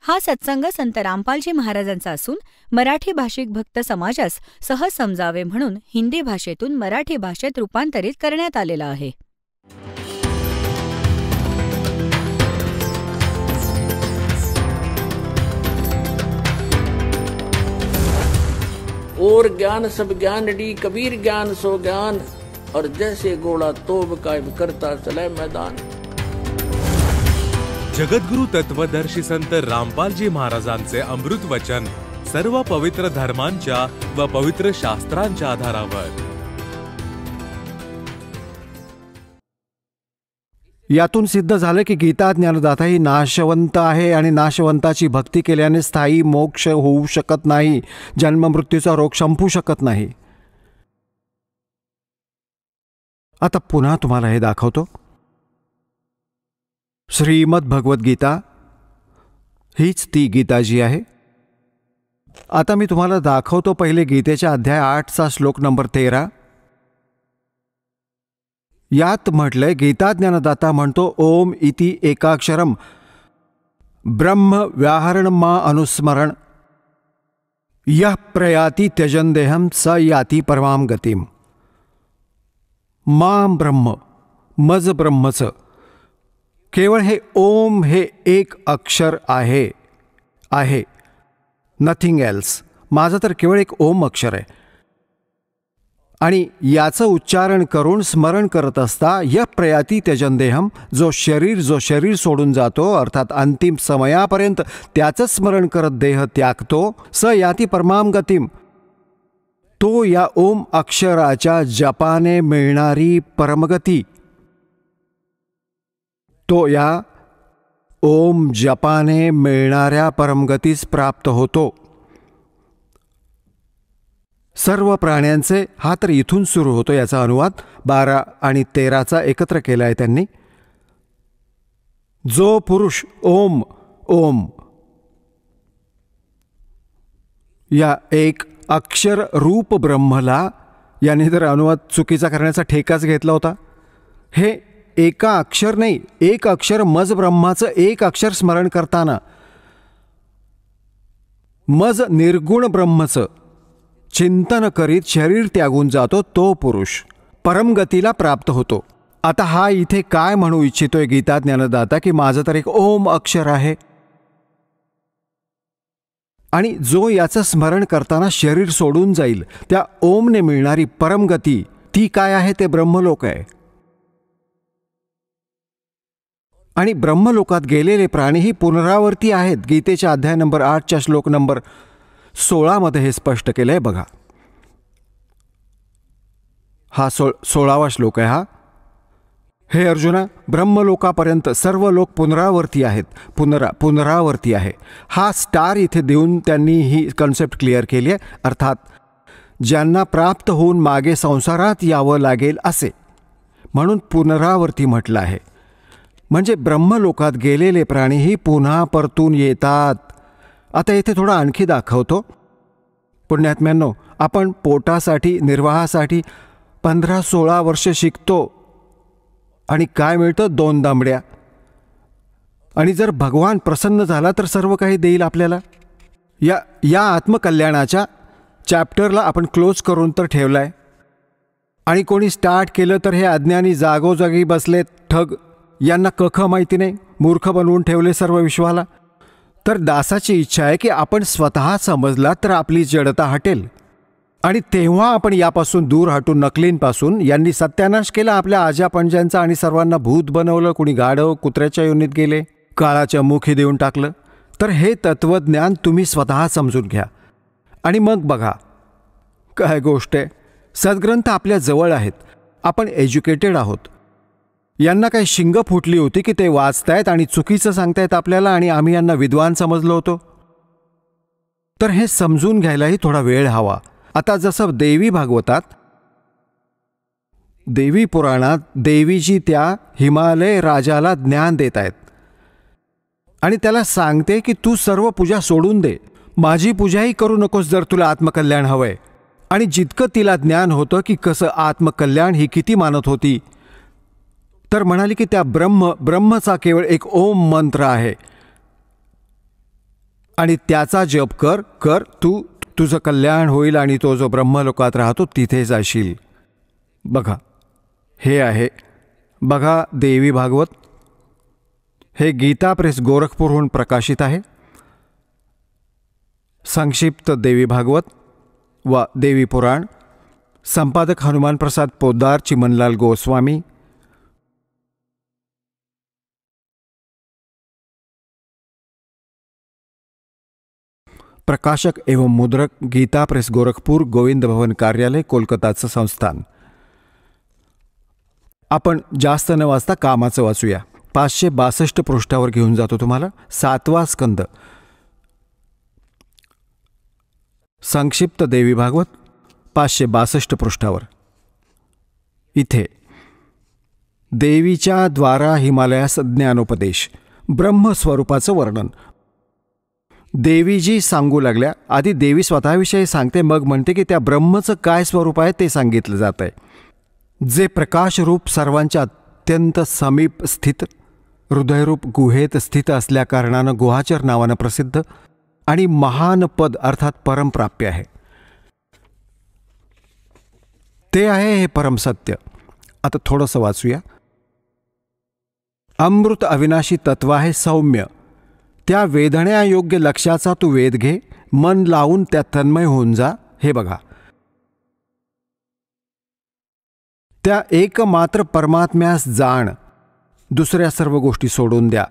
हा सत्संग संत रामपालजी महाराजांचा असून मराठी भाषिक भक्त समाजास सहज समजावे म्हणून हिंदी भाषेतून मराठी भाषेत रूपांतरित करण्यात आलेला आहे. और ज्ञान सब ज्ञान डी कबीर ज्ञान सो ज्ञान और जैसे घोड़ा तोब कायम करता चले मैदान. जगद्गुरु तत्वदर्शी संत रामपालजी महाराजांचे अमृत वचन सर्व पवित्र धर्मांच्या व पवित्र शास्त्रांच्या आधारावर. यातून सिद्ध झालं की गीता ज्ञानदाता ही नाशवंत आहे आणि नाशवंताची भक्ती केल्याने स्थायी मोक्ष होऊ शकत नाही, जन्ममृत्यूचा रोग संपू शकत नाही. आता पुन्हा तुम्हाला हे दाखवतो. श्रीमद भगवद्गीता हीच ती गीता जी आहे. आता मी तुम्हाला दाखवतो पहिले गीतेच्या अध्याय 8चा श्लोक नंबर 13. यात म्हटलंय, गीता ज्ञानदाता म्हणतो, ओम इति एकाक्षरम ब्रह्म व्याहरण मा अनुस्मरण यः प्रयाति त्यजन देहम स याति परमाम गतिम. मां ब्रह्म, मज ब्रह्मच, केवळ हे ओम हे एक अक्षर आहे नथिंग एल्स. माझं तर केवळ एक ओम अक्षर आहे. आणि याचं उच्चारण करून स्मरण करत असता य प्रयाती त्यजन देहम, जो शरीर सोडून जातो अर्थात अंतिम समयापर्यंत त्याचं स्मरण करत देह त्यागतो, स याती परमाम गतिम, तो या ओम अक्षराच्या जपाने मिळणारी परमगती, तो या ओम जपाने मिळणाऱ्या परमगतीस प्राप्त होतो. सर्व प्राण्यांचे, हा तर इथून सुरू होतो याचा अनुवाद 12 आणि 13चा एकत्र केला आहे त्यांनी. जो पुरुष ओम ओम या एक अक्षर रूप ब्रह्मला, याने तर अनुवाद चुकीचा करण्याचा ठेकाच घेतला होता. हे एका अक्षर नाही, एक अक्षर मज ब्रह्माचं एक अक्षर स्मरण करताना मज निर्गुण ब्रह्मचं चिंतन करीत शरीर त्यागून जातो, तो पुरुष परमगतीला प्राप्त होतो. आता हा इथे काय म्हणू इच्छितोय गीता ज्ञानदाता, की माझं तर एक ओम अक्षर आहे आणि जो याचं स्मरण करताना शरीर सोडून जाईल, त्या ओमने मिळणारी परमगती ती काय आहे, ते ब्रह्मलोक आहे. आणि ब्रह्मलोकात गेलेले प्राणीही पुनरावर्ती आहेत. गीतेच्या अध्याय नंबर 8च्या श्लोक नंबर 16 हे स्पष्ट केलंय बघा. हा 16वा श्लोक आहे हा. हे अर्जुना, ब्रह्मलोकापर्यंत सर्व लोक पुनरावर्ती आहेत. पुनरावर्ती आहे हा स्टार इथे देऊन त्यांनी ही कन्सेप्ट क्लिअर केली आहे. अर्थात ज्यांना प्राप्त होऊन मागे संसारात यावं लागेल असे, म्हणून पुनरावर्ती म्हटलं आहे. म्हणजे ब्रह्मलोकात गेलेले प्राणीही पुन्हा परतून येतात. आता इथे थोडं आणखी दाखवतो. पुण्यात्म्यांनो, आपण पोटासाठी, निर्वाहासाठी 15-16 वर्ष शिकतो आणि काय मिळतं, 2 दांबड्या. आणि जर भगवान प्रसन्न झाला तर सर्व काही देईल आपल्याला. या आत्मकल्याणाच्या चॅप्टरला आपण क्लोज करून तर ठेवलाय. आणि कोणी स्टार्ट केलं तर हे अज्ञानी जागोजागी बसलेत ठग, यांना कख माहिती नाही, मूर्ख बनवून ठेवले सर्व विश्वाला. तर दासाची इच्छा आहे की आपण स्वतः समजला तर आपली जडता हटेल आणि तेव्हा आपण यापासून दूर हटून नकलींपासून. यांनी सत्यानाश केला आपल्या आजा पंजांचा आणि सर्वांना भूत बनवलं. कुणी गाढव कुत्र्याच्या योनीत गेले, काळाच्या मुखी देऊन टाकलं. तर हे तत्वज्ञान तुम्ही स्वतः समजून घ्या आणि मग बघा काय गोष्ट आहे. सद्ग्रंथ आपल्या जवळ आहेत, आपण एज्युकेटेड आहोत. यांना काही शिंग फुटली होती की ते वाचतायत आणि चुकीचं सांगतायत आपल्याला आणि आम्ही यांना विद्वान समजलो होतो. तर हे समजून घ्यायलाही थोडा वेळ हवा. आता जसं देवी भागवतात, देवी पुराणात देवीजी त्या हिमालय राजाला ज्ञान देत आहेत आणि त्याला सांगते की तू सर्व पूजा सोडून दे, माझी पूजाही करू नकोस जर तुला आत्मकल्याण हवंय. आणि जितकं तिला ज्ञान होतं की कसं आत्मकल्याण ही किती मानत होती, तर म्हणाली की त्या ब्रह्मचा केवळ एक ओम मंत्र आहे. आणि त्याचा जप कर कर, तुझं कल्याण होईल आणि तो जो ब्रह्मलोकात राहतो तिथे जाशील. बघा, हे आहे, बघा देवी भागवत. हे गीता प्रेस गोरखपूरहून प्रकाशित आहे. संक्षिप्त देवी भागवत व देवी पुराण. संपादक हनुमान प्रसाद पोद्दार, चिमनलाल गोस्वामी. प्रकाशक एवं मुद्रक गीता प्रेस गोरखपूर, गोविंद भवन कार्यालय, कोलकाताचं संस्थान. आपण जास्त न वाचता कामाचं वाचूया. 562 पृष्ठावर घेऊन जातो तुम्हाला. 7वा स्कंद, संक्षिप्त देवी भागवत, 562 पृष्ठावर. इथे देवीच्या द्वारा हिमालयास ज्ञानोपदेश, ब्रह्मस्वरूपाचं वर्णन. देवीजी सांगू लागल्या. आधी देवी स्वतःविषयी सांगते, मग म्हणते की त्या ब्रह्मचं काय स्वरूप आहे ते सांगितलं जात आहे. जे प्रकाशरूप, सर्वांच्या अत्यंत समीप स्थित, हृदयरूप गुहेत स्थित असल्याकारणानं गुहाचर नावानं प्रसिद्ध आणि महान पद अर्थात परमप्राप्य आहे. ते आहे हे परमसत्य. आता थोडंसं वाचूया. अमृत अविनाशी तत्व आहे सौम्य. त्या वेधण्यायोग्य लक्षाचा तू वेध घे, मन लावून त्या तन्मय होऊन जा. हे बघा, त्या एकमात्र परमात्म्यास जाण, दुसऱ्या सर्व गोष्टी सोडून द्या.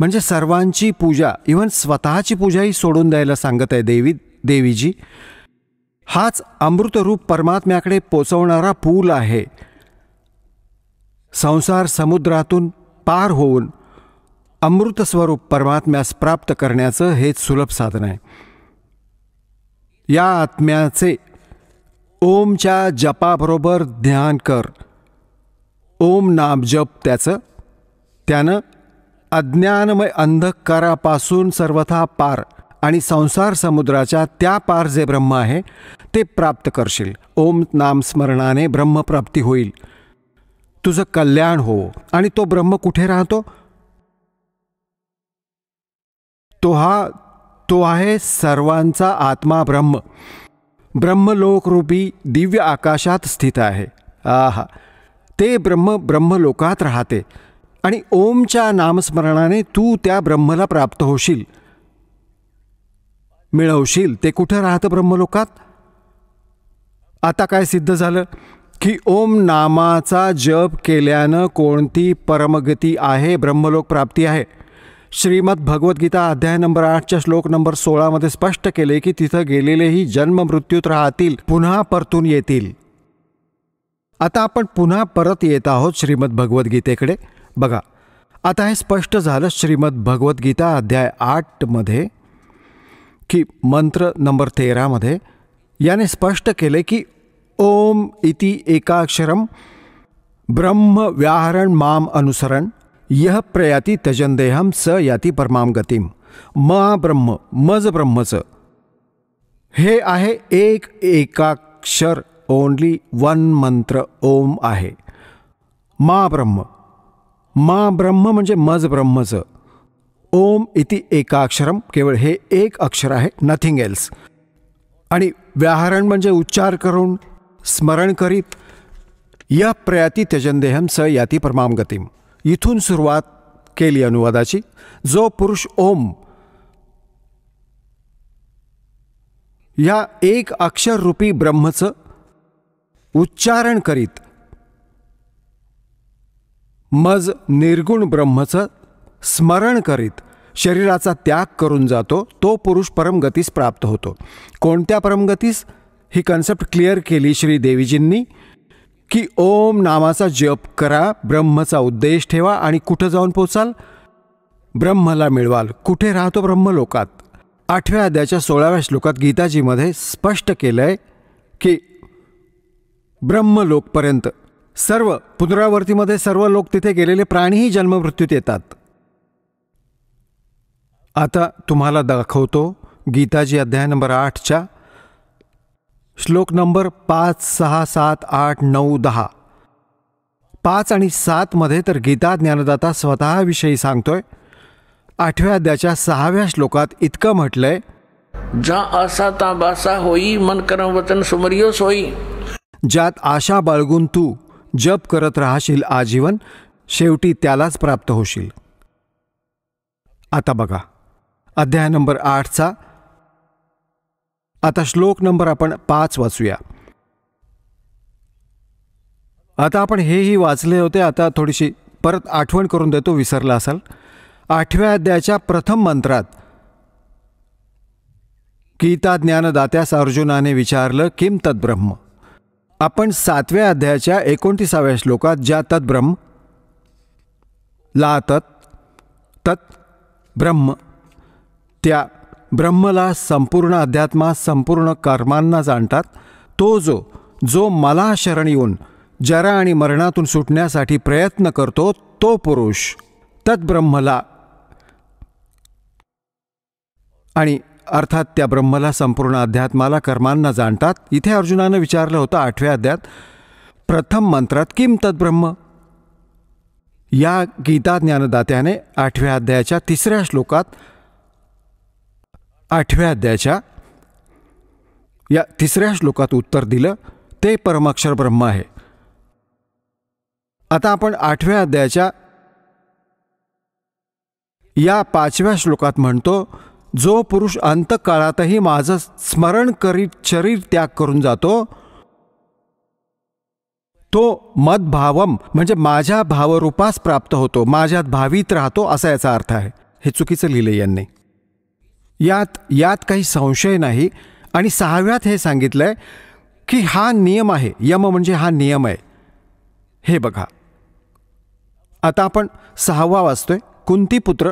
म्हणजे सर्वांची पूजा, इव्हन स्वतःची पूजाही सोडून द्यायला सांगत आहे देवीजी. हाच अमृतरूप परमात्म्याकडे पोचवणारा पूल आहे. संसार समुद्रातून पार होऊन अमृत स्वरूप परमात्म्यास प्राप्त करण्याचं हेच सुलभ साधन आहे. या आत्म्याचे ओमच्या जपाबरोबर ध्यान कर. ओम नाम जप त्यानं अज्ञानमय अंधकारापासून सर्वथा पार आणि संसार समुद्राच्या त्या पार जे ब्रह्म आहे ते प्राप्त करशील. ओम नाम स्मरणाने ब्रह्मप्राप्ती होईल, तुझं कल्याण हो. आणि तो ब्रह्म कुठे राहतो? तो आहे सर्वांचा आत्मा ब्रह्म. ब्रह्मलोकरूपी दिव्य आकाशात स्थित आहे. आहा, ते ब्रह्मलोकात राहते आणि ओमच्या नामस्मरणाने तू त्या ब्रह्मला प्राप्त होशील, मिळवशील. ते कुठं राहतं? ब्रह्मलोकात. आता काय सिद्ध झालं की ओम नामाचा जप केल्यानं कोणती परमगती आहे? ब्रह्मलोक प्राप्ती आहे. श्रीमद भगवद्गीता अध्याय नंबर 8च्या श्लोक नंबर 16 स्पष्ट केले की तिथं गेलेलेही जन्म मृत्यूत राहतील, पुन्हा परतून येतील. आता आपण पुन्हा परत येत आहोत श्रीमद भगवद्गीतेकडे. बघा, आता हे स्पष्ट झालं श्रीमद भगवद्गीता अध्याय 8 की मंत्र नंबर 13 याने स्पष्ट केले की ओम इति एकाक्षरम ब्रह्म व्याहरण माम अनुसरण यह प्रयाती तजंदेहम स याती परमाम गतिम. ब्रह्म, मज ब्रह्मचं हे आहे एक एकाक्षर, ओनली वन मंत्र ओम आहे. ब्रह्म म्हणजे मज ब्रह्मचं. ओम इति एकाक्षरम, केवळ हे एक अक्षर आहे, नथिंग एल्स. आणि व्याहरण म्हणजे उच्चार करून, स्मरण करीत. य प्रयाती त्यजंदेहम स याती परमाम गतिम. इथून सुरुवात केली अनुवादाची. जो पुरुष ओम या एक अक्षर रूपी ब्रह्मचं उच्चारण करीत, मज निर्गुण ब्रह्मचं स्मरण करीत शरीराचा त्याग करून जातो, तो पुरुष परमगतीस प्राप्त होतो. कोणत्या परमगतीस? ही कन्सेप्ट क्लिअर केली श्री देवीजींनी की ओम नामाचा जप करा, ब्रह्मचा उद्देश ठेवा आणि कुठं जाऊन पोचाल? ब्रह्मला मिळवाल. कुठे राहतो? ब्रह्मलोकात. 8व्या अध्यायाच्या 16व्या श्लोकात गीताजीमध्ये स्पष्ट केलंय की ब्रह्मलोकपर्यंत सर्व पुनरावर्तीमध्ये सर्व लोक तिथे गेलेले प्राणीही जन्ममृत्यूत येतात. आता तुम्हाला दाखवतो गीताजी अध्याय नंबर 8च्या श्लोक नंबर 5, 6, 7, 8, 9, 10. 5 आणि 7 तर गीता ज्ञानदाता स्वतःविषयी सांगतोय. 8व्या अध्यायाच्या 6व्या श्लोकात इतकं म्हटलंय, जा आसा ता बासा होई, मन करम वचन सुमरियो सोई. ज्यात आशा बाळगून तू जप करत राहशील आजीवन, शेवटी त्यालाच प्राप्त होशील. आता बघा अध्याय नंबर 8चा आता श्लोक नंबर आपण 5 वाचूया. आता आपण हेही वाचले होते, आता थोडीशी परत आठवण करून देतो, विसरला असाल. 8व्या अध्यायाच्या प्रथम मंत्रात गीता ज्ञानदात्यास अर्जुनाने विचारलं, किम तद्ब्रह्म. आपण 7व्या अध्यायाच्या 29व्या श्लोकात ज्या तद्ब्रह्म ला तत् ब्रह्म, त्या ब्रह्मला संपूर्ण अध्यात्मा संपूर्ण कर्मांना जाणतात. तो जो मला शरण येऊन जरा आणि मरणातून सुटण्यासाठी प्रयत्न करतो, तो पुरुष तद्ब्रह्मला, आणि अर्थात त्या ब्रह्मला संपूर्ण अध्यात्माला कर्मांना जाणतात. इथे अर्जुनानं विचारलं होतं 8व्या अध्यायात प्रथम मंत्रात, किम तद्ब्रह्म. या गीता ज्ञानदात्याने 8व्या अध्यायाच्या 3ऱ्या श्लोकात 8व्या अध्यायाच्या या 3ऱ्या श्लोकात उत्तर दिलं, ते परमाक्षर ब्रह्म आहे. आता आपण 8व्या अध्यायाच्या या 5व्या श्लोकात म्हणतो, जो पुरुष अंतकाळातही माझं स्मरण करीत शरीर त्याग करून जातो, तो मद्भावम म्हणजे माझ्या भावरूपास प्राप्त होतो, माझ्यात भावित राहतो, असा याचा अर्थ आहे. हे चुकीचं लिहिलं यांनी. यात काही संशय नाही. आणि 6व्यात हे सांगितलंय की हा नियम आहे. यम म्हणजे हा नियम आहे. हे बघा आता आपण 6वा वाचतोय. कुंतीपुत्र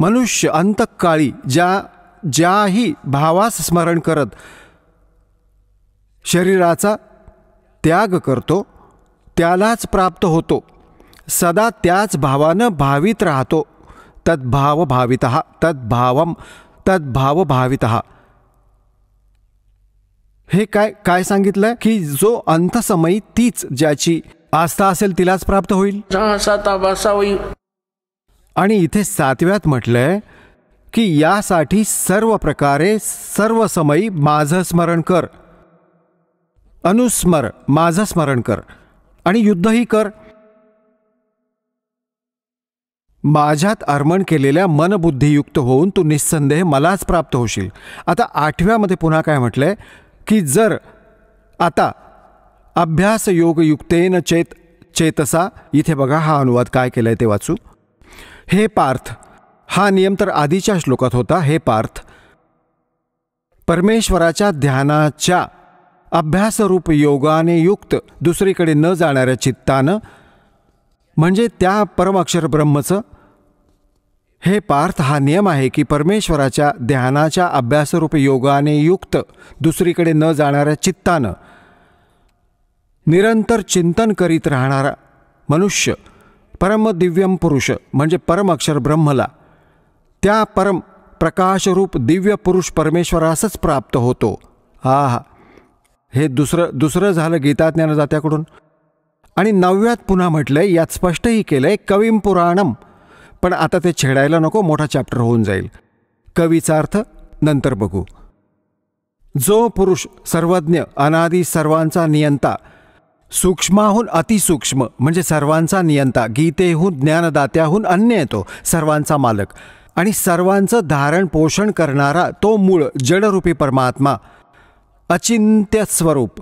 मनुष्य अंतकाळी ज्याही भावास स्मरण करत शरीराचा त्याग करतो, त्यालाच प्राप्त होतो, सदा त्याच भावानं भावित राहतो. तद्भाव भावितः तद्भावम तद्भाव भावितः. हे काय सांगितलंय की जो अंतसमयी तीच ज्याची आस्था असेल तिलाच प्राप्त होईल. जा आसा ता बासा होई. आणि इथे 7व्यात म्हटलंय की यासाठी सर्व प्रकारे सर्व समयी माझं स्मरण कर, अनुस्मर, माझं स्मरण कर आणि युद्धही कर. माझ्यात अर्पण केलेल्या मनबुद्धियुक्त होऊन तू निस्संदेह मलाच प्राप्त होशील. आता 8व्यामध्ये पुन्हा काय म्हटलंय की जर आता अभ्यास योगयुक्तेन चेतसा, इथे बघा हा अनुवाद काय केलाय ते वाचू. हे पार्थ, हा नियम तर आधीच्या श्लोकात होता. हे पार्थ, परमेश्वराच्या ध्यानाच्या अभ्यासरूप योगाने युक्त दुसरीकडे न जाणाऱ्या चित्तानं, म्हणजे त्या परमाक्षर ब्रह्मचं, हे पार्थ हा नियम आहे की परमेश्वराच्या ध्यानाच्या अभ्यासरूप योगाने युक्त दुसरीकडे न जाणाऱ्या चित्तानं निरंतर चिंतन करीत राहणारा मनुष्य परम दिव्यम पुरुष म्हणजे परम अक्षर ब्रह्मला, त्या परम प्रकाशरूप दिव्य पुरुष परमेश्वरासच प्राप्त होतो. हा हे दुसरं झालं गीता ज्ञानदात्याकडून. आणि 9व्यात पुन्हा म्हटलंय, यात स्पष्टही केलंय कविम पुराणम, पण आता ते छेडायला नको, मोठा चॅप्टर होऊन जाईल. कवीचा अर्थ नंतर बघू. जो पुरुष सर्वज्ञ अनादी सर्वांचा नियंता, सूक्ष्माहून अतिसूक्ष्म म्हणजे सर्वांचा नियंता, गीतेहून ज्ञानदात्याहून अन्य येतो, सर्वांचा मालक आणि सर्वांचं धारण पोषण करणारा तो मूळ जडरूपी परमात्मा, अचिंत्य स्वरूप,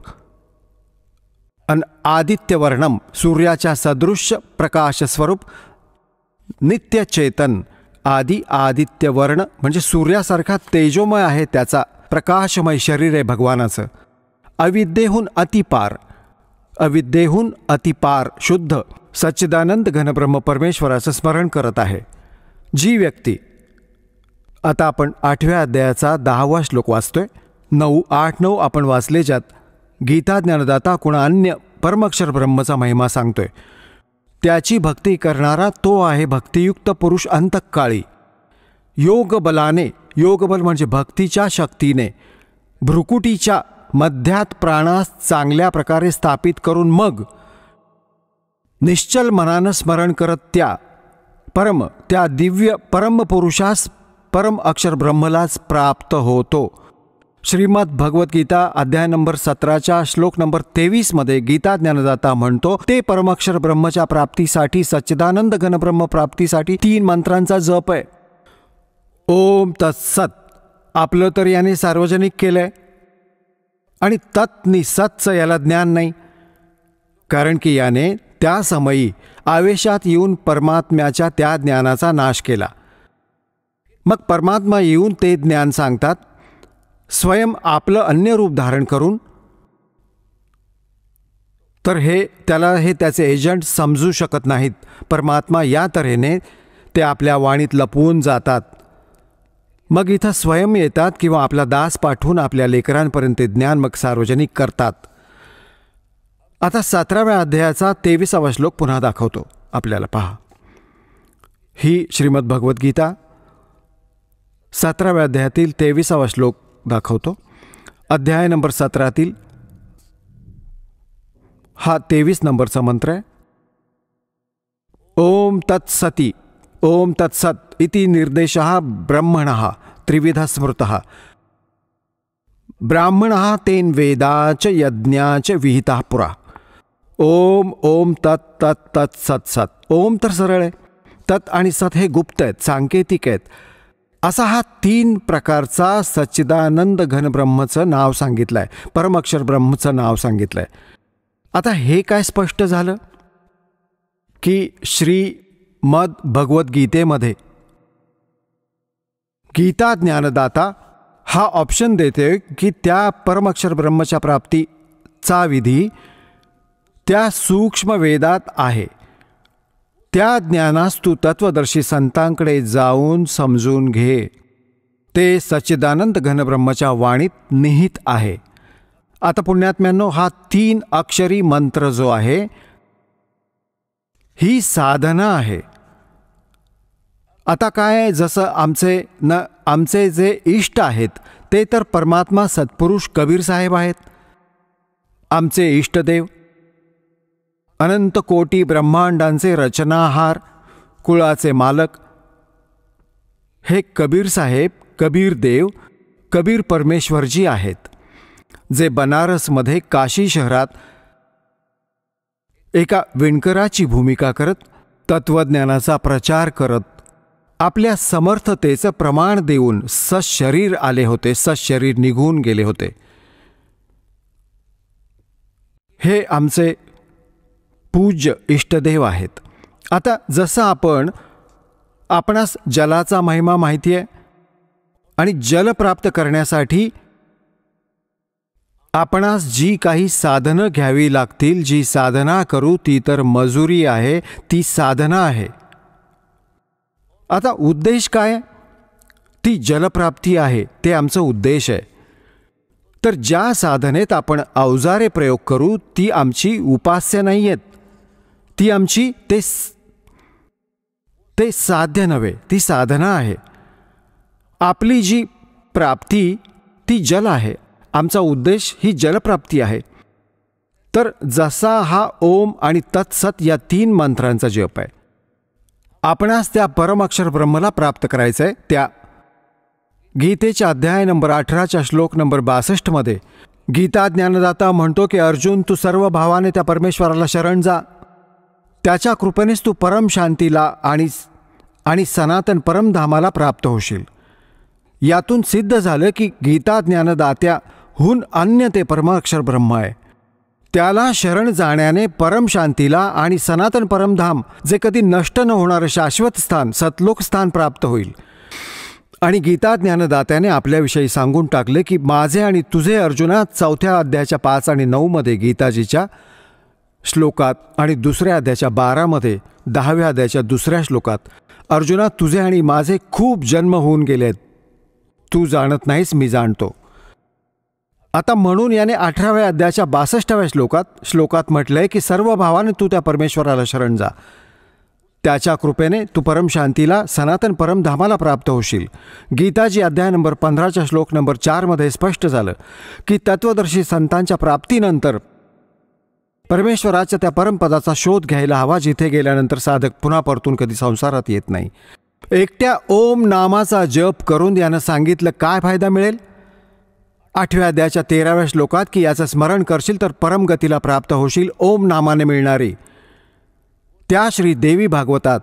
आदित्यवर्णम सूर्याच्या सदृश्य प्रकाश स्वरूप, नित्य चेतन, आदी आदित्यवर्ण म्हणजे सूर्यासारखा तेजोमय आहे त्याचा प्रकाशमय शरीर आहे भगवानाचं. अविद्येहून अतिपार, अविद्येहून अतिपार शुद्ध सच्चिदानंद घनब्रह्म परमेश्वराचं स्मरण करत आहे जी व्यक्ती. आता आपण 8व्या अध्यायाचा 10वा श्लोक वाचतोय. 8-9 आपण वाचले, ज्यात गीता ज्ञानदाता कुणा अन्य परमक्षर ब्रह्मचा महिमा सांगतोय. त्याची भक्ती करणारा तो आहे भक्तियुक्त पुरुष अंतकाळी. योगबलाने, योगबल म्हणजे भक्तीच्या शक्तीने, भ्रुकुटीच्या मध्यात प्राणास चांगल्या प्रकारे स्थापित करून मग निश्चल मनानं स्मरण करत त्या त्या दिव्य परमपुरुषास परम अक्षर ब्रह्मलाच प्राप्त होतो. श्रीमद भगवद्गीता अध्याय नंबर 17 श्लोक नंबर 23 मध्ये गीता ज्ञानदाता म्हणतो, ते परमाक्षर ब्रह्मच्या प्राप्तीसाठी सच्चिदानंद घनब्रह्म प्राप्तीसाठी 3 मंत्रांचा जप आहे. ओम तत्सत आपलं तर याने सार्वजनिक केलंय, आणि तत् नि सत्चं याला ज्ञान नाही, कारण की याने त्या समयी आवेशात येऊन परमात्म्याच्या त्या ज्ञानाचा नाश केला. मग परमात्मा येऊन ते ज्ञान सांगतात, स्वयं आपलं अन्य रूप धारण करून. तर हे त्याचे एजंट समजू शकत नाहीत. परमात्मा या तऱ्हेने ते आपल्या वाणीत लपवून जातात. मग इथं स्वयं येतात किंवा आपला दास पाठवून आपल्या लेकरांपर्यंत ज्ञान मग सार्वजनिक करतात. आता 17व्या अध्यायाचा 23वा श्लोक पुन्हा दाखवतो आपल्याला. पहा, ही श्रीमद भगवद्गीता 17व्या अध्यायातील 23वा श्लोक दाखवतो. अध्याय नंबर 17तील हा 23 नंबरचा मंत्र आहे. ओम तत्सती ओम तत्सत इति निर्देशः ब्रह्मणः त्रिविध स्मृतः ब्राह्मणः तेन वेदाच यज्ञाच विहितः पुरा. ओम ओम तत् तत् तत् सत सत. ओम तर सरळ आहे, तत् आणि सत हे गुप्त आहेत, सांकेतिक आहेत. असा हा 3 प्रकारचा सच्चिदानंद घनब्रह्मचं नाव सांगितलंय, परमअक्षर ब्रह्मचं नाव सांगितलंय. आता हे काय स्पष्ट झालं की श्रीमद भगवद्गीतेमध्ये गीता ज्ञानदाता हा ऑप्शन देते की त्या परमअक्षर ब्रह्मच्या प्राप्तीचा विधी त्या सूक्ष्म वेदात आहे. त्या ज्ञानास तू तत्वदर्शी संतांकडे जाऊन समजून घे. ते सच्चिदानंद घनब्रह्मच्या वाणीत निहित आहे. आता पुण्यात्म्यांनो, हा 3 अक्षरी मंत्र जो आहे ही साधना आहे. आता काय, जसं आमचे जे इष्ट आहेत ते तर परमात्मा सत्पुरुष कबीर साहेब आहेत. आमचे इष्टदेव अनंत कोटी ब्रह्मांडांचे रचनाहार, कुळाचे मालक हे कबीर साहेब, कबीर देव, कबीर परमेश्वरजी आहेत, जे बनारसमध्ये काशी शहरात एका विणकराची भूमिका करत तत्वज्ञानाचा प्रचार करत आपल्या समर्थतेचं प्रमाण देऊन सशरीर आले होते, सशरीर निघून गेले होते. हे आमचे पूज्य इष्टदेव आहेत. आता जसं आपणास जलाचा महिमा माहिती आहे, आणि जल प्राप्त करण्यासाठी आपणास जी काही साधनं घ्यावी लागतील, जी साधना करू ती तर मजुरी आहे, ती साधना आहे. आता उद्देश काय? ती जलप्राप्ती आहे, ते आमचं उद्देश आहे. तर ज्या साधनेत आपण अवजारे प्रयोग करू ती आमची उपास्य नाही आहेत, ती आमची ते साध्य नव्हे, ती साधना आहे. आपली जी प्राप्ती ती जल आहे, आमचा उद्देश ही जलप्राप्ती आहे. तर जसा हा ओम आणि तत्सत या 3 मंत्रांचा जप आहे, आपणास त्या परमअक्षर ब्रह्मला प्राप्त करायचं आहे. त्या गीतेच्या अध्याय नंबर 18च्या श्लोक नंबर 62 मध्ये गीता ज्ञानदाता म्हणतो की अर्जुन, तू सर्व भावाने त्या परमेश्वराला शरण जा. त्याच्या कृपेनेच तू परम शांतीला आणि सनातन परमधामाला प्राप्त होशील. यातून सिद्ध झालं की गीता ज्ञानदात्याहून अन्य ते परमाक्षर ब्रह्म आहे. त्याला शरण जाण्याने परम शांतीला आणि सनातन परमधाम, जे कधी नष्ट न होणारं शाश्वत स्थान, सतलोक स्थान प्राप्त होईल. आणि गीता ज्ञानदात्याने आपल्याविषयी सांगून टाकले की माझे आणि तुझे अर्जुना 4थ्या अध्यायाच्या 5 आणि 9 मध्ये गीताजीच्या श्लोकात, आणि 2ऱ्या अध्यायाच्या 12 मध्ये 10व्या अध्यायाच्या 2ऱ्या श्लोकात, अर्जुना तुझे आणि माझे खूप जन्म होऊन गेलेत, तू जाणत नाहीस, मी जाणतो. आता म्हणून याने 18व्या अध्यायाच्या 62व्या श्लोकात म्हटलंय की सर्व भावाने तू त्या परमेश्वराला शरण जा. त्याच्या कृपेने तू परम शांतीला, सनातन परमधामाला प्राप्त होशील. गीताजी अध्याय नंबर 15च्या श्लोक नंबर 4 मध्ये स्पष्ट झालं की तत्वदर्शी संतांच्या प्राप्तीनंतर परमेश्वराच्या त्या परमपदाचा शोध घ्यायला हवा, जिथे गेल्यानंतर साधक पुन्हा परतून कधी संसारात येत नाही. एकट्या ओम नामाचा जप करून यानं सांगितलं काय फायदा मिळेल. 8व्या अध्यायाच्या 13व्या श्लोकात की याचं स्मरण करशील तर परमगतीला प्राप्त होशील. ओम नामाने मिळणारी त्या श्री देवी भागवतात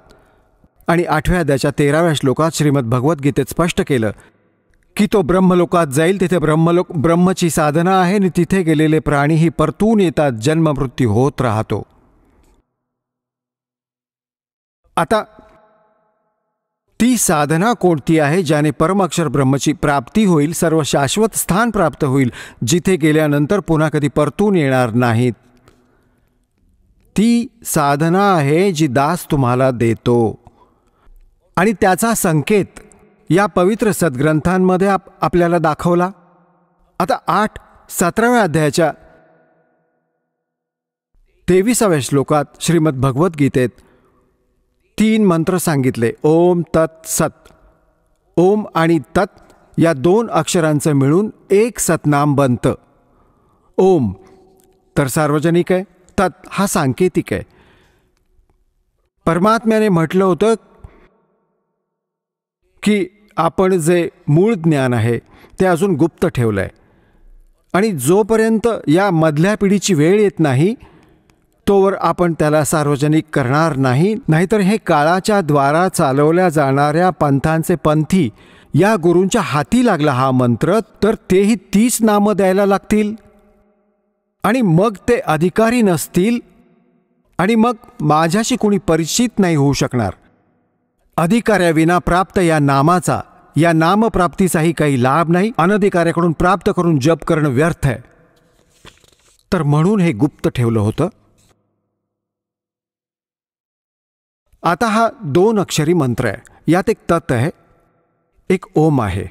आणि 8व्या अध्यायाच्या 13व्या श्लोकात श्रीमद भगवद्गीतेत स्पष्ट केलं की तो ब्रह्मलोकात जाईल. तिथे ब्रह्मची साधना आहे आणि तिथे गेलेले प्राणीही परतून येतात, जन्ममृत्यू होत राहतो. आता ती साधना कोणती आहे ज्याने परमाक्षर ब्रह्मची प्राप्ती होईल, सर्व शाश्वत स्थान प्राप्त होईल, जिथे गेल्यानंतर पुन्हा कधी परतून येणार नाहीत. ती साधना आहे जी दास तुम्हाला देतो आणि त्याचा संकेत या पवित्र सद्ग्रंथांमध्ये आपल्याला दाखवला. आता 17व्या अध्यायाच्या 23व्या श्लोकात श्रीमद भगवद्गीतेत 3 मंत्र सांगितले. ओम तत् सत. ओम आणि तत् या 2 अक्षरांचं मिळून एक सतनाम बनतं. ओम तर सार्वजनिक आहे, तत् हा सांकेतिक आहे. परमात्म्याने म्हटलं होतं की आपण जे मूळ ज्ञान आहे ते अजून गुप्त ठेवलं आहे आणि जोपर्यंत या मधल्या पिढीची वेळ येत नाही तोवर आपण त्याला सार्वजनिक करणार नाही. नाहीतर हे काळाच्या द्वारा चालवल्या जाणाऱ्या पंथांचे पंथी या गुरूंच्या हाती लागला हा मंत्र तर तेही 30 नामं द्यायला लागतील आणि मग ते अधिकारी नसतील आणि मग माझ्याशी कोणी परिचित नाही होऊ शकणार. अधिकाऱ्याविना प्राप्त या नामाचा, या नामप्राप्तीचाही काही लाभ नाही. अनधिकाऱ्याकडून प्राप्त करून जप करणं व्यर्थ आहे. तर म्हणून हे गुप्त ठेवलं होतं. आता हा 2 अक्षरी मंत्र आहे. यात एक तत् आहे, एक ओम आहे.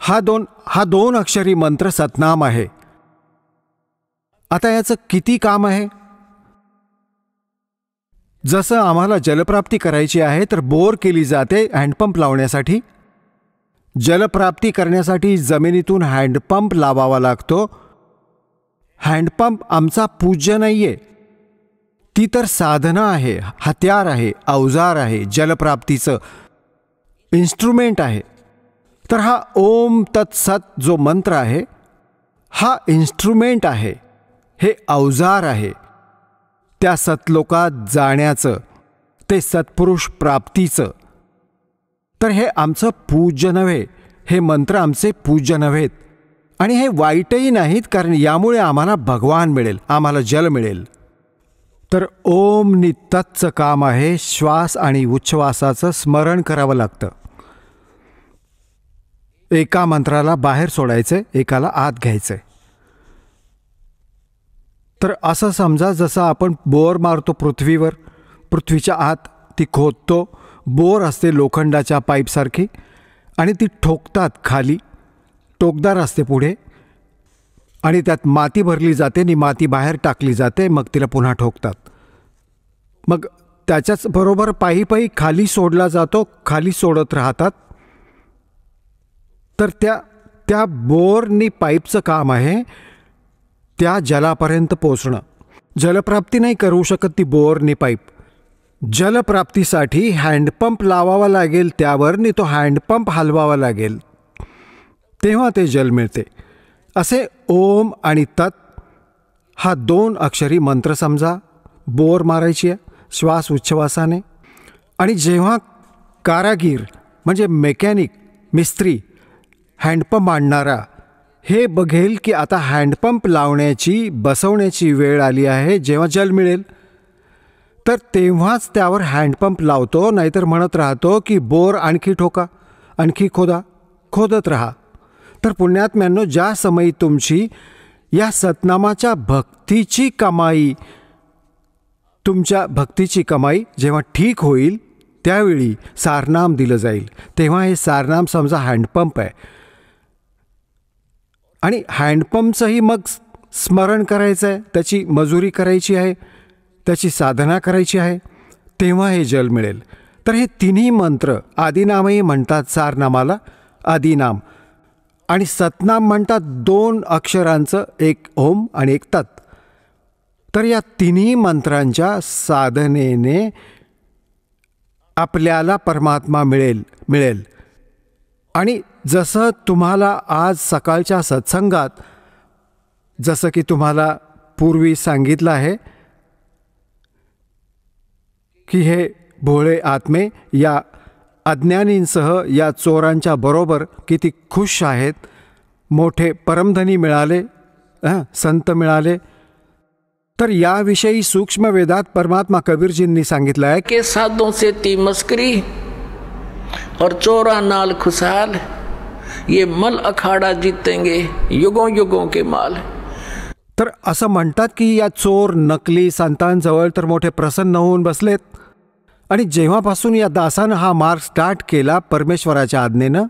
हा दोन अक्षरी मंत्र सतनाम आहे. आता याचं किती काम आहे. जसं आम्हाला जलप्राप्ती करायची आहे तर बोर केली जाते हँडपंप लावण्यासाठी. जलप्राप्ती करण्यासाठी जमिनीतून हँडपंप लावावा लागतो. हँडपंप आमचा पूज्य नाहीये, ती तर साधना आहे, हत्यार आहे, अवजार आहे, जलप्राप्तीचं इन्स्ट्रुमेंट आहे. तर हा ओम तत्सत जो मंत्र आहे हा इन्स्ट्रुमेंट आहे, हे अवजार आहे त्या सतलोकात जाण्याचं, ते सत्पुरुष प्राप्तीचं. तर हे आमचं पूज्य नव्हे, हे मंत्र आमचे पूज्य नव्हेत आणि हे वाईटही नाहीत, कारण यामुळे आम्हाला भगवान मिळेल, आम्हाला जल मिळेल. तर ओम नि तत्चं काम आहे श्वास आणि उच्छ्वासाचं स्मरण करावं लागतं. एका मंत्राला बाहेर सोडायचंय, एकाला आत घ्यायचंय. तर असं समजा जसं आपण बोर मारतो पृथ्वीवर, पृथ्वीच्या आत ती खोदतो. बोर असते लोखंडाच्या पाईपसारखी आणि ती ठोकतात खाली, टोकदार असते पुढे आणि त्यात माती भरली जाते आणि माती बाहेर टाकली जाते, मग तिला पुन्हा ठोकतात. मग त्याच्याच बरोबर पायी खाली सोडला जातो, खाली सोडत राहतात. तर त्या बोरनी पाईपचं काम आहे त्या जलापर्यंत पोचणं. जलप्राप्ती नाही करू शकत ती बोरनी पाईप. जलप्राप्तीसाठी हँडपंप लावावा लागेल, त्यावर नी तो हँडपंप हलवावा लागेल, तेव्हा ते जल मिळते. असे ओम आणि तत् हा 2 अक्षरी मंत्र समजा. बोर मारायची आहे श्वास उच्छ्वासाने. आणि जेव्हा कारागीर म्हणजे मेकॅनिक, मिस्त्री हँडपंप आणणारा हे बघेल की आता हँडपंप लावण्याची, बसवण्याची वेळ आली आहे, जेव्हा जल मिळेल तर तेव्हाच त्यावर हँडपंप लावतो. नाहीतर म्हणत राहतो की बोर आणखी ठोका, आणखी खोदा, खोदत राहा. तर पुण्यात्म्यांनो, ज्या समयी तुमची या सतनामाच्या भक्तीची कमाई, तुमच्या भक्तीची कमाई जेव्हा ठीक होईल त्यावेळी सारनाम दिलं जाईल. तेव्हा हे सारनाम समजा हँडपंप आहे आणि हँडपंपचंही मग स्मरण करायचं आहे, त्याची मजुरी करायची आहे, त्याची साधना करायची आहे, तेव्हा हे जल मिळेल. तर हे तिन्ही मंत्र, आदिनामही म्हणतात सारनामाला आदिनाम, आणि सतनाम म्हणतात 2 अक्षरांचं, एक ओम आणि एक तत्. तर या तिन्ही मंत्रांच्या साधनेने आपल्याला परमात्मा मिळेल. आणि जसं तुम्हाला आज सकाळच्या सत्संगात जसं की तुम्हाला पूर्वी सांगितलं आहे की हे भोळे आत्मे या अज्ञानींसह या चोरांच्या बरोबर किती खुश आहेत, मोठे परमधनी मिळाले, संत मिळाले. तर याविषयी सूक्ष्म वेदात परमात्मा कबीरजींनी सांगितलं आहे के साधों से ती मस्करी और चोरा नाल खुशहाल, ये मल अखाड़ा जीतेंगे युगों युगों के माल. तर असं म्हणतात की या चोर नकली संतांजवळ तर मोठे प्रसन्न होऊन बसलेत. आणि जेव्हापासून या दासानं हा मार्ग स्टार्ट केला परमेश्वराच्या आज्ञेनं,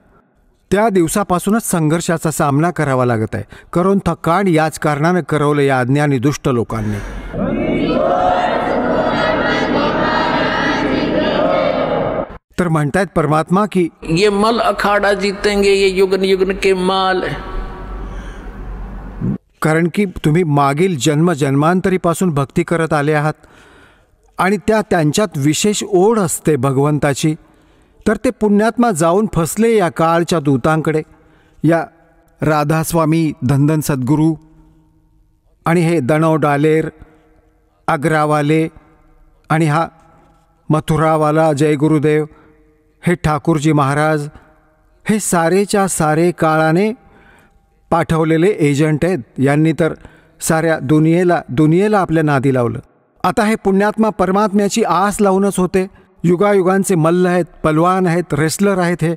त्या दिवसापासूनच संघर्षाचा सामना करावा लागत आहे. करून थकाण याच कारणानं करवलं या अज्ञानी दुष्ट लोकांनी. तर म्हणतायत परमात्मा की ये मल अखाड़ा जीतेंगे ये युगन युगन के माल. कारण की तुम्ही मागील जन्मांतरीपासून भक्ती करत आले आहात आणि त्यांच्यात विशेष ओढ असते भगवंताची. तर ते पुण्यात्मा जाऊन फसले या काळच्या दूतांकडे, या राधास्वामी धनधन सद्गुरू आणि हे दणव डालेर आग्रावाले आणि हा मथुरावाला जय गुरुदेव, हे ठाकूरजी महाराज, हे सारेच्या सारे काळाने पाठवलेले एजंट आहेत. यांनी तर साऱ्या दुनियेला आपल्या नादी लावलं. आता हे पुण्यात्मा परमात्म्याची आस लावूनच होते. युगायुगांचे मल्ल आहेत, पलवान आहेत, रेसलर आहेत हे,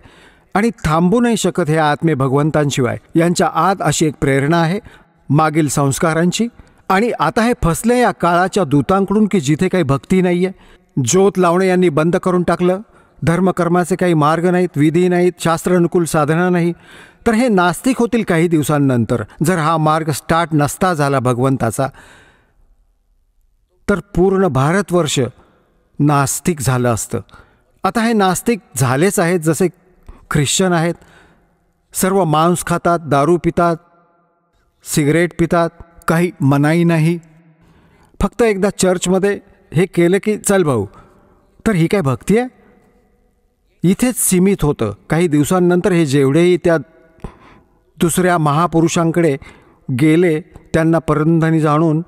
आणि थांबू नाही शकत हे आत्मे भगवंतांशिवाय. यांच्या आत अशी एक प्रेरणा आहे मागील संस्कारांची. आणि आता हे फसले या काळाच्या दूतांकडून की जिथे काही भक्ती नाही आहे, ज्योत लावणे यांनी बंद करून टाकलं, धर्मकर्माचे काही मार्ग नाहीत, विधी नाहीत, शास्त्रानुकूल साधना नाही. तर हे नास्तिक होतील काही दिवसांनंतर. जर हा मार्ग स्टार्ट नसता झाला भगवंताचा, तर पूर्ण भारतवर्ष नास्तिक झालं असतं. आता हे नास्तिक झालेच आहेत. जसे ख्रिश्चन आहेत, सर्व मांस खातात, दारू पितात, सिगरेट पितात, काही मनाई नाही. फक्त एकदा चर्चमध्ये हे केलं की चल भाऊ. तर ही काय भक्ती आहे? इथेच सीमित होतं. काही दिवसांनंतर हे जेवढेही त्या दुसऱ्या महापुरुषांकडे गेले, त्यांना परमधनी जाणून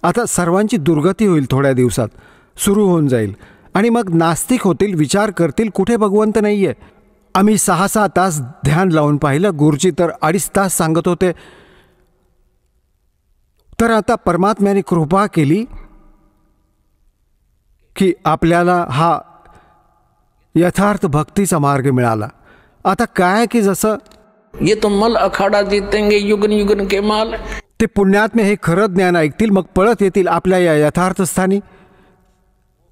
आता सर्वांची दुर्गती होईल. थोड्या दिवसात सुरू होऊन जाईल आणि मग नास्तिक होतील, विचार करतील कुठे भगवंत नाही आहे. आम्ही 6-6 तास ध्यान लावून पाहिलं, गुरुजी तर 2.5 तास सांगत होते. तर आता परमात्म्याने कृपा केली की आपल्याला हा यथार्थ भक्तीचा मार्ग मिळाला. आता काय की जसं ये तो मल अखाड़ा जीतेंगे युगन युगन के माल. ते पुण्यात्मे हे खरं ज्ञान ऐकतील, मग पळत येतील आपल्या या यथार्थ स्थानी.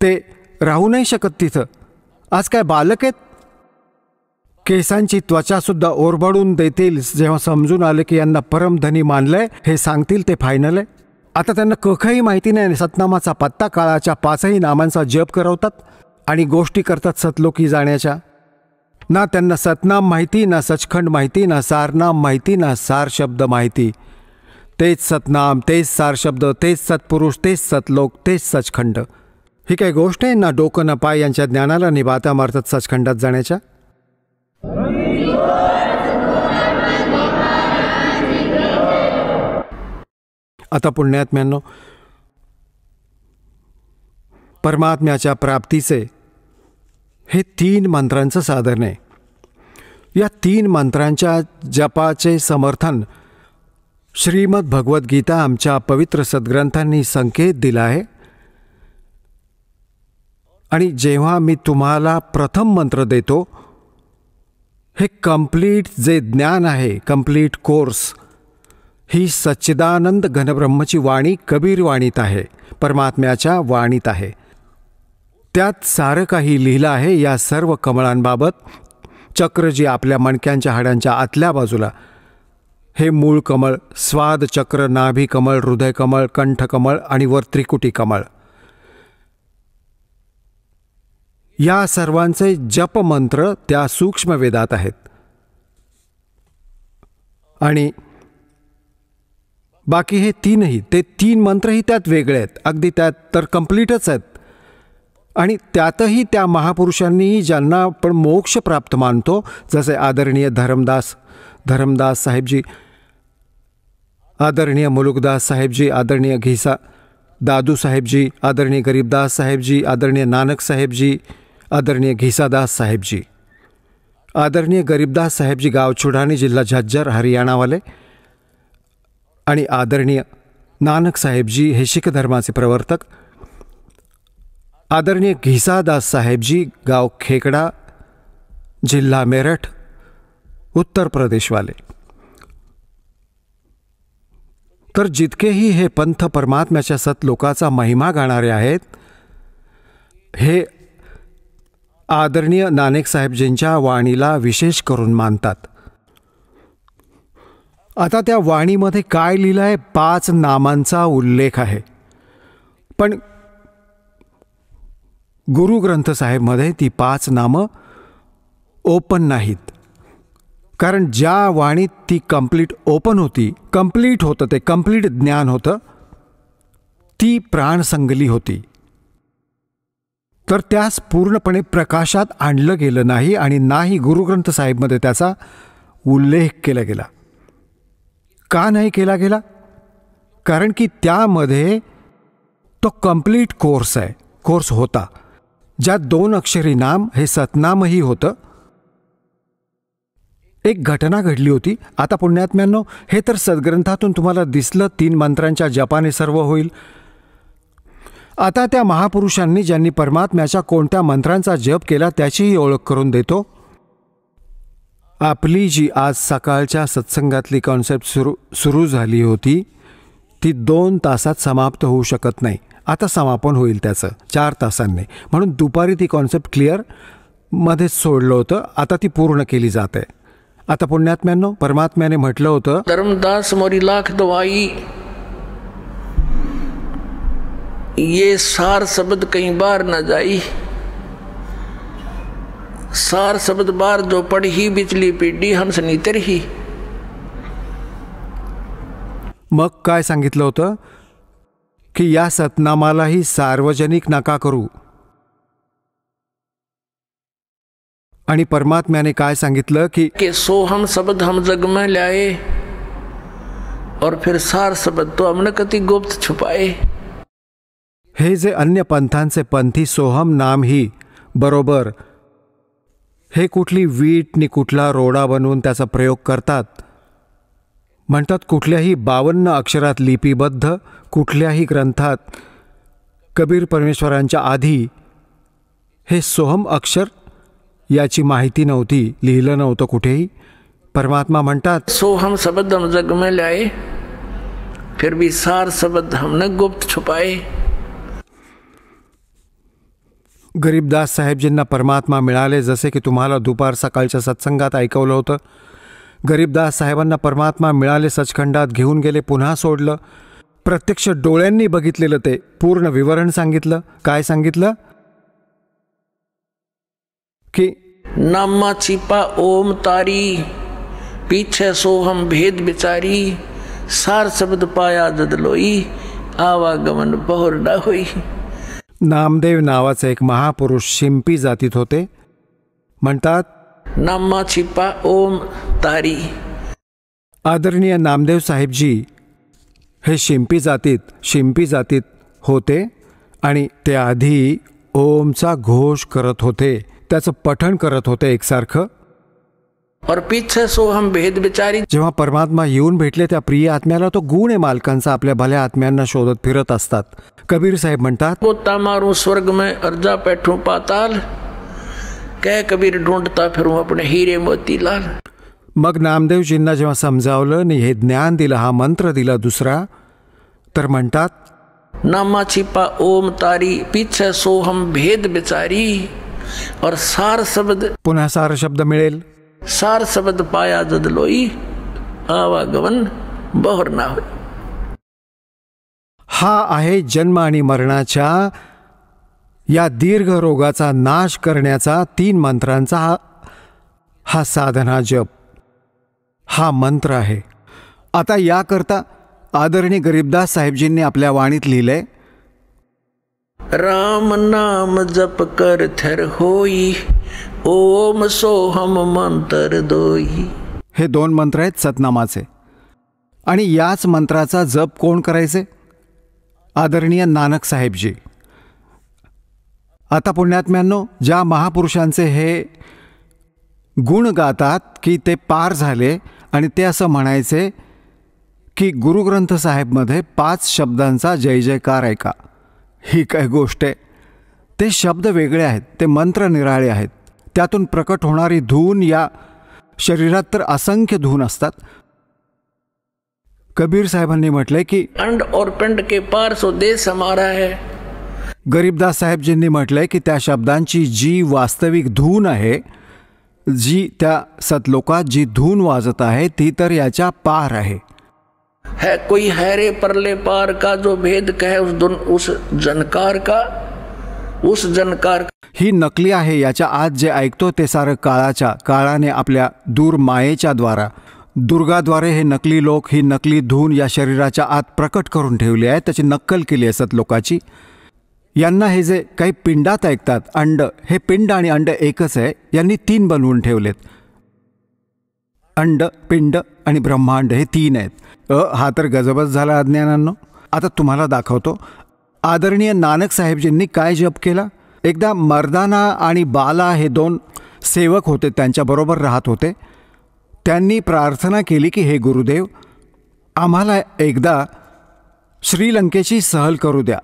ते राहू नाही शकत तिथं. आज काय बालक आहेत, केसांची त्वचासुद्धा ओरबडून देतील जेव्हा समजून आले की यांना परमधनी मानलंय. हे सांगतील ते फायनल आहे. आता त्यांना कखही माहिती नाही, सतनामाचा पत्ता, काळाच्या 5ही नामांचा जप करवतात आणि गोष्टी करतात सतलोकी जाण्याच्या. ना त्यांना सतनाम माहिती, ना सचखंड माहिती, ना सारनाम माहिती, ना सार शब्द माहिती. तेच सतनाम, तेच सार शब्द, तेच सत्पुरुष, तेच सतलोक, तेच सचखंड. ही काही गोष्ट आहे? ना डोकं ना पाय यांच्या ज्ञानाला निभाता मारतात सचखंडात जाण्याच्या. आता पुण्यात्म्यांनो, परमात्म्याच्या प्राप्तीचे हे 3 मंत्रांचं साधन आहे. या 3 मंत्रांच्या जपाचे समर्थन श्रीमद भगवद्गीता आमच्या पवित्र सद्ग्रंथांनी संकेत दिला आहे. आणि जेव्हा मी तुम्हाला प्रथम मंत्र देतो, हे कंप्लीट जे ज्ञान आहे, कंप्लीट कोर्स, ही सच्चिदानंद घनब्रह्मची वाणी कबीर वाणीत आहे, परमात्म्याच्या वाणीत आहे. त्यात सारं काही लिहिलं आहे. या सर्व कमळांबाबत, चक्र जी आपल्या मणक्यांच्या हाडांच्या आतल्या बाजूला, हे मूळ कमळ, स्वाद चक्र, नाभी कमळ, हृदय कमळ, कंठ कमळ आणि वर त्रिकुटी कमळ, या सर्वांचे जप मंत्र त्या सूक्ष्म वेदात आहेत. आणि बाकी हे तीनही, ते 3 मंत्रही त्यात वेगळे आहेत, अगदी त्यात तर कम्प्लीटच आहेत. आणि त्यातही त्या महापुरुषांनीही ज्यांना आपण मोक्ष प्राप्त मानतो, जसे आदरणीय धरमदास साहेबजी, आदरणीय मुलुकदास साहेबजी, आदरणीय घिसा दादू साहेबजी, आदरणीय गरीबदास साहेबजी, आदरणीय नानक साहेबजी, आदरणीय घिसादास साहेबजी. आदरणीय गरीबदास साहेबजी गाव छुडानी, जिल्हा झज्जर, हरियाणा वाले, आणि आदरणीय नानक साहेबजी हे शीख धर्माचे प्रवर्तक. आदरणीय घिसादास साहेबजी गाव खेकडा, जिल्हा मेरठ, उत्तर प्रदेश वाले. तर जितकेही हे पंथ परमात्म्याच्या सतलोकाचा महिमा गाणारे आहेत, हे आदरणीय नानक साहेबजींच्या वाणीला विशेष करून मानतात. आता त्या वाणीमध्ये काय लिहिलं आहे? 5 नामांचा उल्लेख आहे, पण गुरु ग्रंथ साहेबमध्ये ती 5 नामं ओपन नाहीत. कारण ज्या वाणीत ती कंप्लीट ओपन होती, कंप्लीट होतं, ते कंप्लीट ज्ञान होतं, ती प्राणसंगली होती. तर त्यास पूर्णपणे प्रकाशात आणलं गेलं नाही आणि नाही गुरुग्रंथ साहेबमध्ये त्याचा उल्लेख केला गेला. का नाही केला गेला? कारण की त्यामध्ये तो कंप्लीट कोर्स होता, ज्यात 2 अक्षरी नाम हे सतनामही होतं. एक घटना घडली होती. आता पुण्यात्म्यांनो, हे तर सद्ग्रंथातून तुम्हाला दिसलं, 3 मंत्रांच्या जपाने सर्व होईल. आता त्या महापुरुषांनी ज्यांनी परमात्म्याच्या कोणत्या मंत्रांचा जप केला त्याचीही ओळख करून देतो. आपली जी आज सकाळच्या सत्संगातली कॉन्सेप्ट सुरू झाली होती, ती 2 तासात समाप्त होऊ शकत नाही. आता समापन होईल त्याचं 4 तासांनी. म्हणून दुपारी ती कॉन्सेप्ट क्लिअर मध्येच सोडलं होतं, आता ती पूर्ण केली जाते. आता पुण्यात्म्यांनो, परमात्म्याने म्हटलं होतं, धर्मदास मोरी लाख दवाई, ये सार शब्द कहीं बार न जाई, सार शब्द बार जो पढ़ी बिचली पीढ़ी हंस नीतर ही. मग काय सांगितलं होतं की या सतनामालाही सार्वजनिक नका करू. आणि परमात्म्याने काय सांगितलं की सोहम शब्द हम जग में लाए और फिर सार शब्द तो हमने कति गुप्त छुपाए. हे जे अन्य पंथांचे पंथी सोहम नाम ही बरोबर हे कुठली वीट नि कुठला रोडा बनवून त्याचा प्रयोग करतात. म्हणतात कुठल्याही 52 अक्षरात लिपिबद्ध कुठल्याही ग्रंथात कबीर परमेश्वरांच्या आधी हे सोहम अक्षर याची माहिती नव्हती, लिहिलं नव्हतं कुठेही. परमात्मा म्हणतात, सोहम शब्द हम जग में लाए फिर भी सार शब्द हमने गुप्त छुपाए. गरीबदास साहेबजींना परमात्मा मिळाले, जसे की तुम्हाला दुपार सकाळच्या सत्संगात ऐकवलं होतं. गरीबदास साहेबांना परमात्मा मिळाले, सचखंडात घेऊन गेले, पुन्हा सोडलं. प्रत्यक्ष डोळ्यांनी बघितलेलं ते पूर्ण विवरण सांगितलं. काय सांगितलं की नामा छिपा ओम तारी, पीछे सोहम भेद बिचारी, सार शब्द पाया जदलोई, आवागमन बहुर न होई. नामदेव नावाचे एक महापुरुष शिंपी जातीत होते. म्हणतात, नामा छिपा ओम तारी. आदरणीय नामदेव साहेबजी हे शिंपी जातीत होते आणि ते आधी ओमचा घोष करत होते, त्याचं पठण करत होते एकसारखं. और पीछे सोहम भेद बिचारी. जेव्हा परमात्मा येऊन भेटले त्या प्रिय आत्म्याला, तो गुण आहे मालकांचा, आपल्या भल्या आत्म्यांना शोधत फिरत असतात. कबीर साहेब म्हणतात, गोता मारूं स्वर्ग में अर्जा बैठूं पाताल, कह कबीर ढूंढता फिरूं अपने हीरे मोतीलाल. मग नामदेवजींना जेव्हा समजावलं आणि हे ज्ञान दिलं, हा मंत्र दिला दुसरा, तर म्हणतात, नामा छिपा ओम तारी, पीछे सोहम भेद बिचारी, और सार शब्द, पुन्हा सार शब्द मिळेल, सार शब्द पाया जदलोई, आवागमन बहुर ना होई. हा आहे जन्म आणि मरणाच्या या दीर्घ रोगाचा नाश करण्याचा 3 मंत्रांचा हा साधना जप, हा मंत्र आहे. आता याकरता आदरणीय गरीबदास साहेबजींनी आपल्या वाणीत लिहिलंय, राम नाम जप कर थर होई, ओम सोहम मंत्र दोई. हे 2 मंत्र आहेत सतनामाचे. आणि याच मंत्राचा जप कोण करायचे? आदरणीय नानक साहेबजी. आता पुण्यात्म्यांनो, ज्या महापुरुषांचे हे गुण गातात की ते पार झाले आणि ते असं म्हणायचे की गुरुग्रंथ साहेबमध्ये 5 शब्दांचा जय जयकार आहे का? ही काय गोष्ट आहे? ते शब्द वेगळे आहेत, ते मंत्र निराळे आहेत. त्यातून प्रकट होणारी धून, या शरीरात तर असंख्य धून असतात. कबीर साहेबांनी म्हटले की अंड और पिंड के पार सो देश हमारा है. गरीबदास साहेबजींनी म्हटलंय की त्या शब्दांची जी वास्तविक धून आहे, जी त्या सतलोकात जी धून वाजत आहे, ती तर याच्या पार आहे. है कोई हैरे परले पार का जो भेद कहे उस जनकार का, उस जनकार. ही नकली आहे. याच्या आत जे ऐकतो ते सारं काळाने आपल्या दूर मायेच्या द्वारा, दुर्गाद्वारे हे नकली लोक ही नकली धून या शरीराच्या आत प्रकट करून ठेवली आहे. त्याची नक्कल केली आहे सतलोकाची. यांना हे जे काही पिंडात ऐकतात, अंड, हे पिंड आणि अंड एकच आहे. यांनी 3 बनवून ठेवलेत. अंड, पिंड आणि ब्रह्मांड हे 3 आहेत. हा तर गजबच झाला अज्ञानांनो. आता तुम्हाला दाखवतो आदरणीय नानक साहेबजींनी काय जप केला. एकदा मर्दाना आणि बाला हे 2 सेवक होते, त्यांच्याबरोबर राहत होते. त्यांनी प्रार्थना केली की हे गुरुदेव, आम्हाला एकदा श्रीलंकेची सहल करू द्या.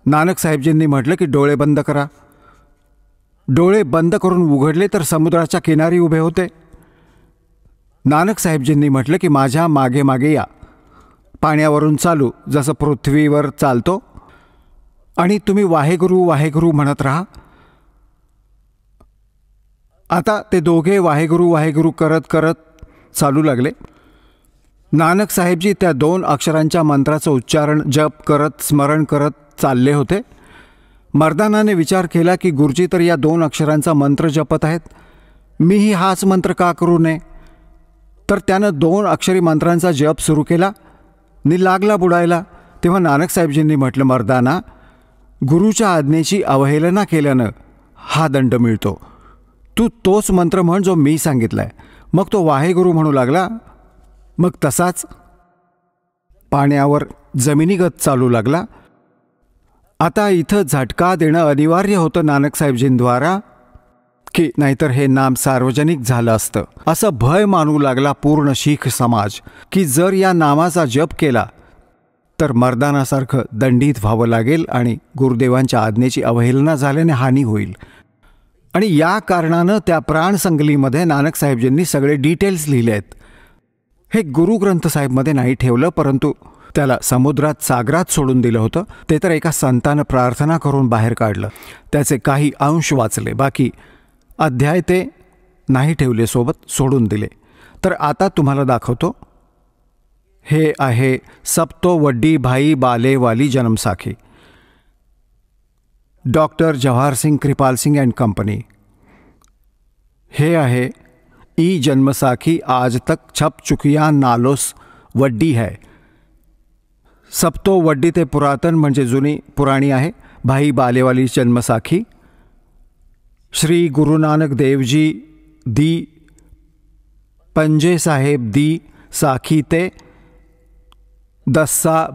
नानक साहेबजींनी म्हटलं की डोळे बंद करा. डोळे बंद करून उघडले तर समुद्राच्या किनारी उभे होते. नानक साहेबजींनी म्हटलं की माझ्या मागे मागे या, पाण्यावरून चालू जसं पृथ्वीवर चालतो, आणि तुम्ही वाहेगुरु वाहेगुरु म्हणत राहा. आता ते दोघे वाहेगुरु वाहेगुरु करत करत चालू लागले. नानक साहेबजी त्या 2 अक्षरांच्या मंत्राचं उच्चारण, जप करत, स्मरण करत चालले होते. मर्दानाने विचार केला की गुरुजी तर या 2 अक्षरांचा मंत्र जपत आहेत, मीही हाच मंत्र का करू नये. तर त्यानं 2 अक्षरी मंत्रांचा जप सुरू केला. नि लागला बुडायला. तेव्हा नानक साहेबजींनी म्हटलं, मर्दाना, गुरुच्या आज्ञेची अवहेलना केल्यानं हा दंड मिळतो. तू तोच मंत्र म्हण जो मी सांगितलाय. मग तो वाहेगुरु म्हणू लागला. मग तसाच पाण्यावर जमिनीगत चालू लागला. आता इथं झटका देणं अनिवार्य होतं नानक साहेबजींद्वारा, की नाहीतर हे नाम सार्वजनिक झालं असतं. असं भय मानू लागला पूर्ण शीख समाज की जर या नामाचा जप केला तर मर्दानासारखं दंडित व्हावं लागेल आणि गुरुदेवांच्या आज्ञेची अवहेलना झाल्याने हानी होईल. आणि या कारणानं त्या प्राणसंगलीमध्ये नानक साहेबजींनी सगळे डिटेल्स लिहिले आहेत. हे गुरुग्रंथ साहेबमध्ये नाही ठेवलं, परंतु त्याला समुद्रात, सागरात सोडून दिलं होतं. ते तर एका संतानं प्रार्थना करून बाहेर काढलं. त्याचे काही अंश वाचले, बाकी अध्याय ते नाही ठेवले सोबत, सोडून दिले. तर आता तुम्हाला दाखवतो. हे आहे सबतो वड्डी Bhai Bale Wali Janamsakhi, doctor Jawahar Singh Kirpal Singh and company. हे आहे ई जन्मसाखी आज तक छप चुकिया नालोस वड्डी है. सबतो वड्डी ते पुरातन म्हणजे जुनी, पुराणी आहे. भाई बालेवाली जन्मसाखी श्री गुरु नानक देवजी दी पंजे साहेब दी साखी ते दस्सा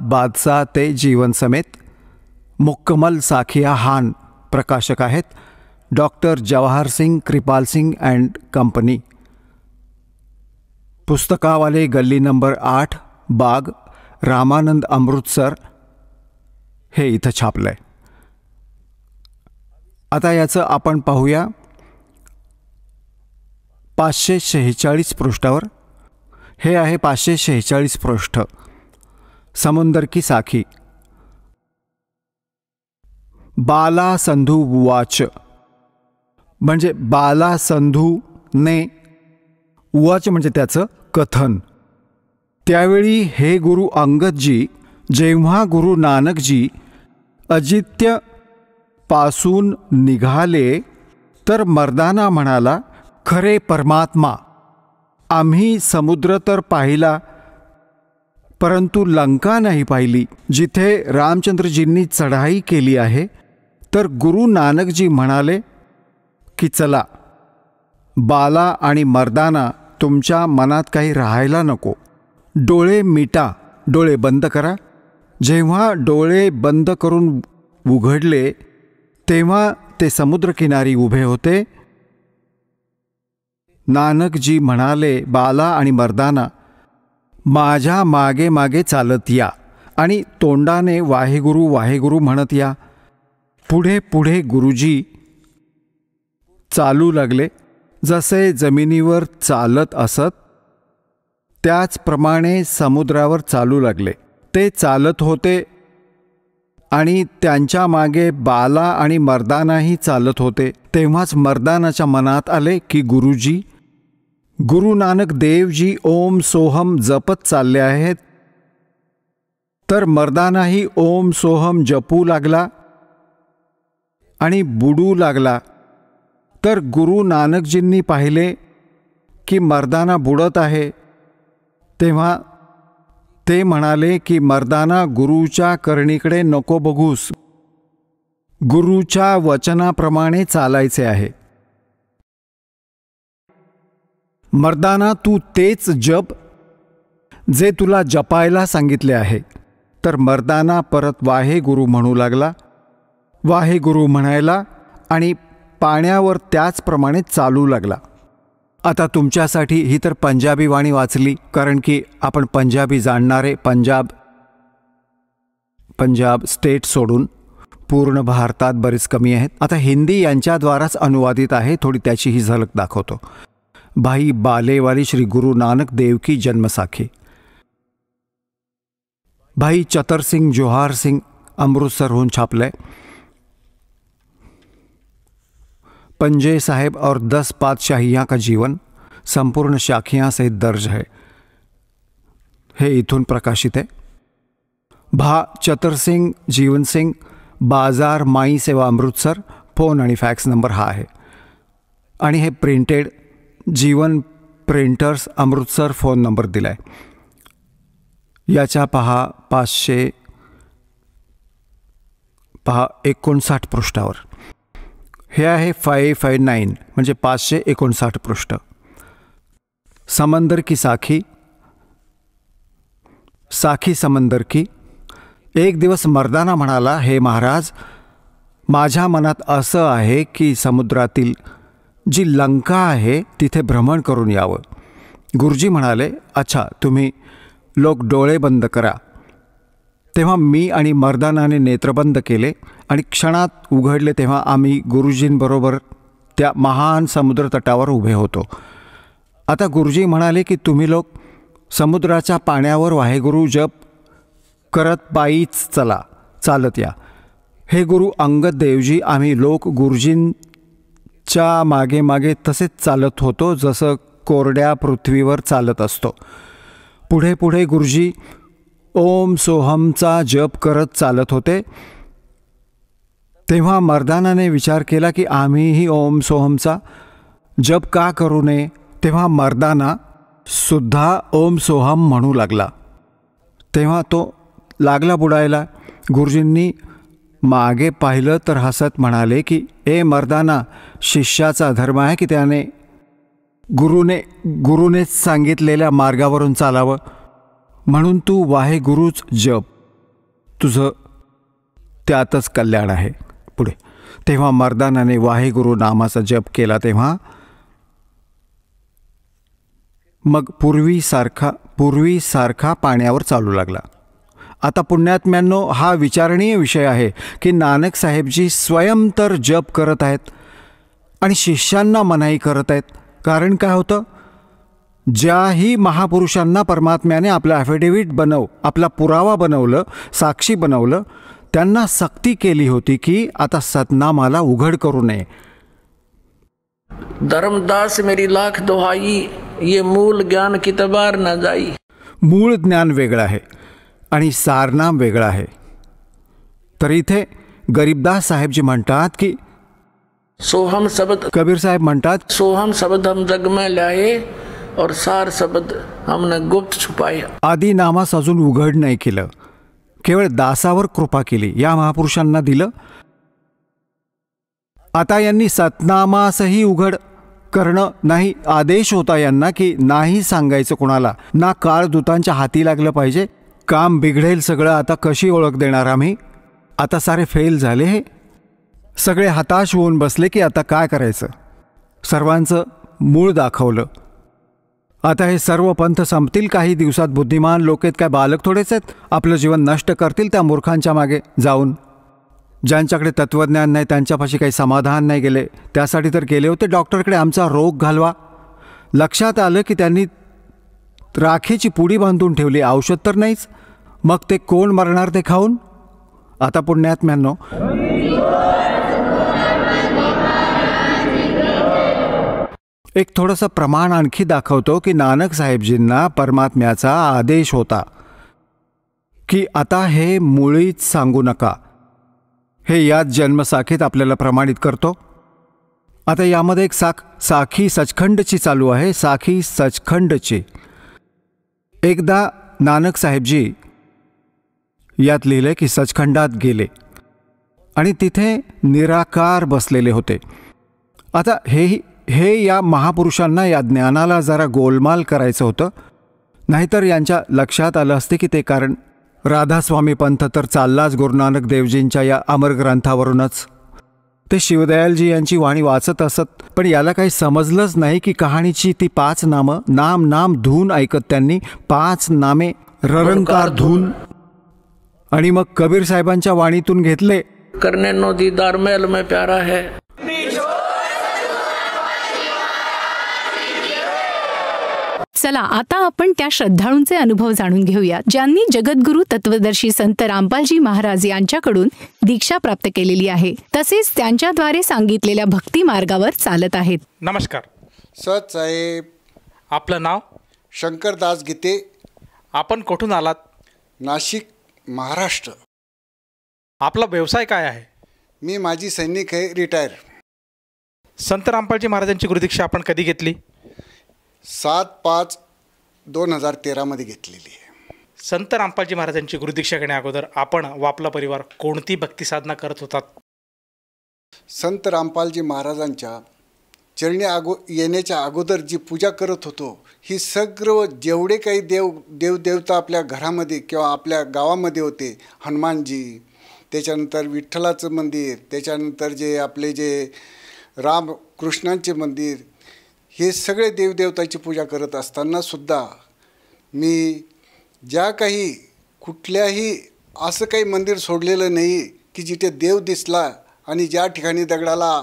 बादशाह ते जीवन समेत मुक्कमल साखिया हान प्रकाशक आहेत. Doctor Jawahar Singh Kirpal Singh and company. पुस्तकावाले गल्ली नंबर 8, बाग, रामानंद, अमृतसर. हे इथं छापलंय. आता याचं आपण पाहूया 546 पृष्ठावर. हे आहे 546 पृष्ठ. समुंदर की साखी. बाला संधू उवाच, म्हणजे बाला संधूने, उवाच म्हणजे त्याचं कथन. त्यावेळी हे गुरु अंगदजी, जेव्हा गुरु नानकजी अजित्य पासून निघाले तर मर्दाना म्हणाला, खरे परमात्मा, आम्ही समुद्र तर पाहिला परंतु लंका नाही पाहिली, जिथे रामचंद्रजींनी चढाई केली आहे. तर गुरु नानकजी म्हणाले की चला, बाला आणि मर्दाना तुमच्या मनात काही राहायला नको. डोळे मिटा, डोळे बंद करा. जेव्हा डोळे बंद करून उघडले तेव्हा ते समुद्रकिनारी उभे होते. नानकजी म्हणाले, बाला आणि मर्दाना, माझ्या मागे मागे चालत या आणि तोंडाने वाहेगुरु वाहेगुरु म्हणत या. पुढे पुढे गुरुजी चालू लागले. जसे जमिनीवर चालत असत त्याचप्रमाणे समुद्रावर चालू लागले. ते चालत होते आणि त्यांच्या मागे बाला आणि मर्दानाही चालत होते. तेव्हाच मर्दानाच्या मनात आले की गुरुजी, गुरु नानक देवजी ओम सोहम जपत चालले आहेत. तर मर्दानाही ओम सोहम जपू लागला आणि बुडू लागला. तर गुरु नानकजींनी पाहिले की मर्दाना बुडत आहे. तेव्हा ते म्हणाले की मर्दाना, गुरुच्या करणीकडे नको बघूस, गुरुच्या वचनाप्रमाणे चालायचे आहे. मर्दाना, तू तेच जप जे तुला जपायला सांगितले आहे. तर मर्दाना परत वाहेगुरु म्हणू लागला. वाहेगुरु म्हणायला आणि पाण्यावर त्याचप्रमाणे चालू लागला. आता तुमच्यासाठी ही तर पंजाबी वाणी वाचली, कारण की आपण पंजाबी जाणणारे पंजाब स्टेट सोडून पूर्ण भारतात बरेच कमी आहेत. आता हिंदी यांच्याद्वाराच अनुवादित आहे. थोडी त्याची ही झलक दाखवतो. भाई बालेवाली श्री गुरु नानक देव की जन्मसाखी. भाई चतर सिंह जोहार सिंह अमृतसरहून छापलंय. पंजे साहेब और 10 पातशाहियाँ का जीवन संपूर्ण शाखियाँ सहित दर्ज है. हे इथून प्रकाशित आहे. भा चतर सिंग जीवन सिंग, बाजार माई सेवा अमृतसर. फोन आणि फॅक्स नंबर हा आहे. आणि हे प्रिंटेड जीवन प्रिंटर्स अमृतसर फोन नंबर दिलाय. याच्या पहा 559 पृष्ठावर. हे आहे 559 म्हणजे 559 पृष्ठ. समंदर की साखी. साखी समंदर की. एक दिवस मर्दाना म्हणाला, हे महाराज, माझ्या मनात असं आहे की समुद्रातील जी लंका आहे तिथे भ्रमण करून यावं. गुरुजी म्हणाले, अच्छा, तुम्ही लोक डोळे बंद करा. तेव्हा मी आणि मर्दानाने नेत्रबंद केले आणि क्षणात उघडले. तेव्हा आम्ही गुरुजींबरोबर त्या महान समुद्रतटावर उभे होतो. आता गुरुजी म्हणाले की तुम्ही लोक समुद्राच्या पाण्यावर वाहेगुरु जप करत पायीच चालत या. हे गुरु अंगद देवजी, आम्ही लोक गुरुजींच्या मागे मागे तसेच चालत होतो जसं कोरड्या पृथ्वीवर चालत असतो. पुढे पुढे गुरुजी ओम सोहमचा जप करत चालत होते. तेव्हा मर्दानाने विचार केला की आम्हीही ओम सोहमचा जप का करू नये. तेव्हा मर्दाना सुद्धा ओम सोहम म्हणू लागला. तेव्हा तो लागला बुडायला. गुरुजींनी मागे पाहिलं तर हसत म्हणाले की ए मर्दाना, शिष्याचा धर्म आहे की त्याने गुरुनेच सांगितलेल्या मार्गावरून चालावं. म्हणून तू वाहेगुरुच जप, तुझं त्यातच कल्याण आहे. पुढे तेव्हा मर्दानाने वाहेगुरु नामाचा जप केला. तेव्हा मग पूर्वीसारखा पाण्यावर चालू लागला. आता पुण्यात्म्यांनो, हा विचारणीय विषय आहे की नानक साहेबजी स्वयं तर जप करत आहेत आणि शिष्यांना मनाई करत आहेत. कारण काय होतं, ज्याही महापुरुषांना परमात्म्याने आपलं ॲफिडेव्हिट आपला पुरावा बनवलं, साक्षी बनवलं, त्यांना सक्ती केली होती की आता सतनामाला उघड करू नये. धर्मदास मेरी लाख दोहाई, ये मूल ज्ञान की तबार न जाई. मूळ ज्ञान वेगळं आहे आणि सारनाम वेगळं आहे. तर इथे गरीबदास साहेबजी म्हणतात की सोहम शब्द, कबीर साहेब म्हणतात, सोहम शब्द हम जग में लाए, और सार शब्द हमने गुप्त छुपाया. आदी नामास अजून उघड नाही केलं, केवळ दासावर कृपा केली, या महापुरुषांना दिलं. आता यांनी सतनामासही उघड करणं नाही आदेश होता यांना, की नाही सांगायचं कोणाला, ना काळदूतांच्या हाती लागलं पाहिजे. काम बिघडेल सगळं, आता कशी ओळख देणार आम्ही. आता सारे फेल झाले, हे सगळे हताश होऊन बसले की आता काय करायचं. सर्वांचं मूळ दाखवलं. आता हे सर्व पंथ संपतील काही दिवसात. बुद्धिमान लोक आहेत, काय बालक थोडेच आहेत, आपलं जीवन नष्ट करतील त्या मूर्खांच्या मागे जाऊन. ज्यांच्याकडे तत्त्वज्ञान नाही, त्यांच्यापाशी काही समाधान नाही गेले, त्यासाठी तर गेले होते डॉक्टरकडे आमचा रोग घालवा. लक्षात आलं की त्यांनी राखेची पुडी बांधून ठेवली, औषध तर नाहीच. मग ते कोण मरणार ते खाऊन. आता पुण्यात्म्यांनो, एक थोडंसं प्रमाण आणखी दाखवतो की नानक साहेबजींना परमात्म्याचा आदेश होता की आता हे मुळीच सांगू नका. हे याच जन्मसाखीत आपल्याला प्रमाणित करतो. आता यामध्ये एक साखी सचखंडची चालू आहे, साखी सचखंडची. एकदा नानक साहेबजी यात लिहिले की सचखंडात गेले आणि तिथे निराकार बसलेले होते. आता हे या महापुरुषांना या ज्ञानाला जरा गोलमाल करायचं होतं, नाहीतर यांच्या लक्षात आलं असते की ते कारण राधास्वामी पंथ तर चाललाच गुरुनानक देवजींच्या या अमर ग्रंथावरूनच. ते शिवदयालजी यांची वाणी वाचत असत, पण याला काही समजलंच नाही की कहाणीची ती 5 नामं, नाम नाम धून ऐकत त्यांनी 5 नामे ररंकार धून आणि मग कबीर साहेबांच्या वाणीतून घेतले. करने नो दीदार महल में प्यारा है. चला आता आपण त्या श्रद्धाळूंचे अनुभव जाणून घेऊया ज्यांनी जगद्गुरू तत्वदर्शी संत रामपालजी महाराज यांच्याकडून दीक्षा प्राप्त केलेली आहे, तसेच त्यांच्याद्वारे सांगितलेल्या भक्ती मार्गावर चालत आहेत. नमस्कार सत साहेब. आपलं नाव? शंकरदास गीते. आपण कुठून आलात? नाशिक, महाराष्ट्र. आपला व्यवसाय काय आहे? मी माजी सैनिक आहे, रिटायर. संत रामपालजी महाराजांची गुरुदीक्षा आपण कधी घेतली? 7/5/2013 मध्ये घेतलेली आहे. संत रामपालजी महाराजांची गुरुदीक्षा घेण्या अगोदर आपण व आपला परिवार कोणती भक्ती साधना करत होतात? संत रामपालजी महाराजांच्या चरणी येण्याच्या अगोदर जी पूजा करत होतो, ही सर्व जेवढे काही देवदेवता आपल्या घरामध्ये किंवा आपल्या गावामध्ये होते, हनुमानजी, त्याच्यानंतर विठ्ठलाचं मंदिर, त्याच्यानंतर जे आपले जे रामकृष्णांचे मंदिर, हे सगळे देवदेवताची पूजा करत असतानासुद्धा मी ज्या काही कुठल्याही असं काही मंदिर सोडलेलं नाही की जिथे देव दिसला आणि ज्या ठिकाणी दगडाला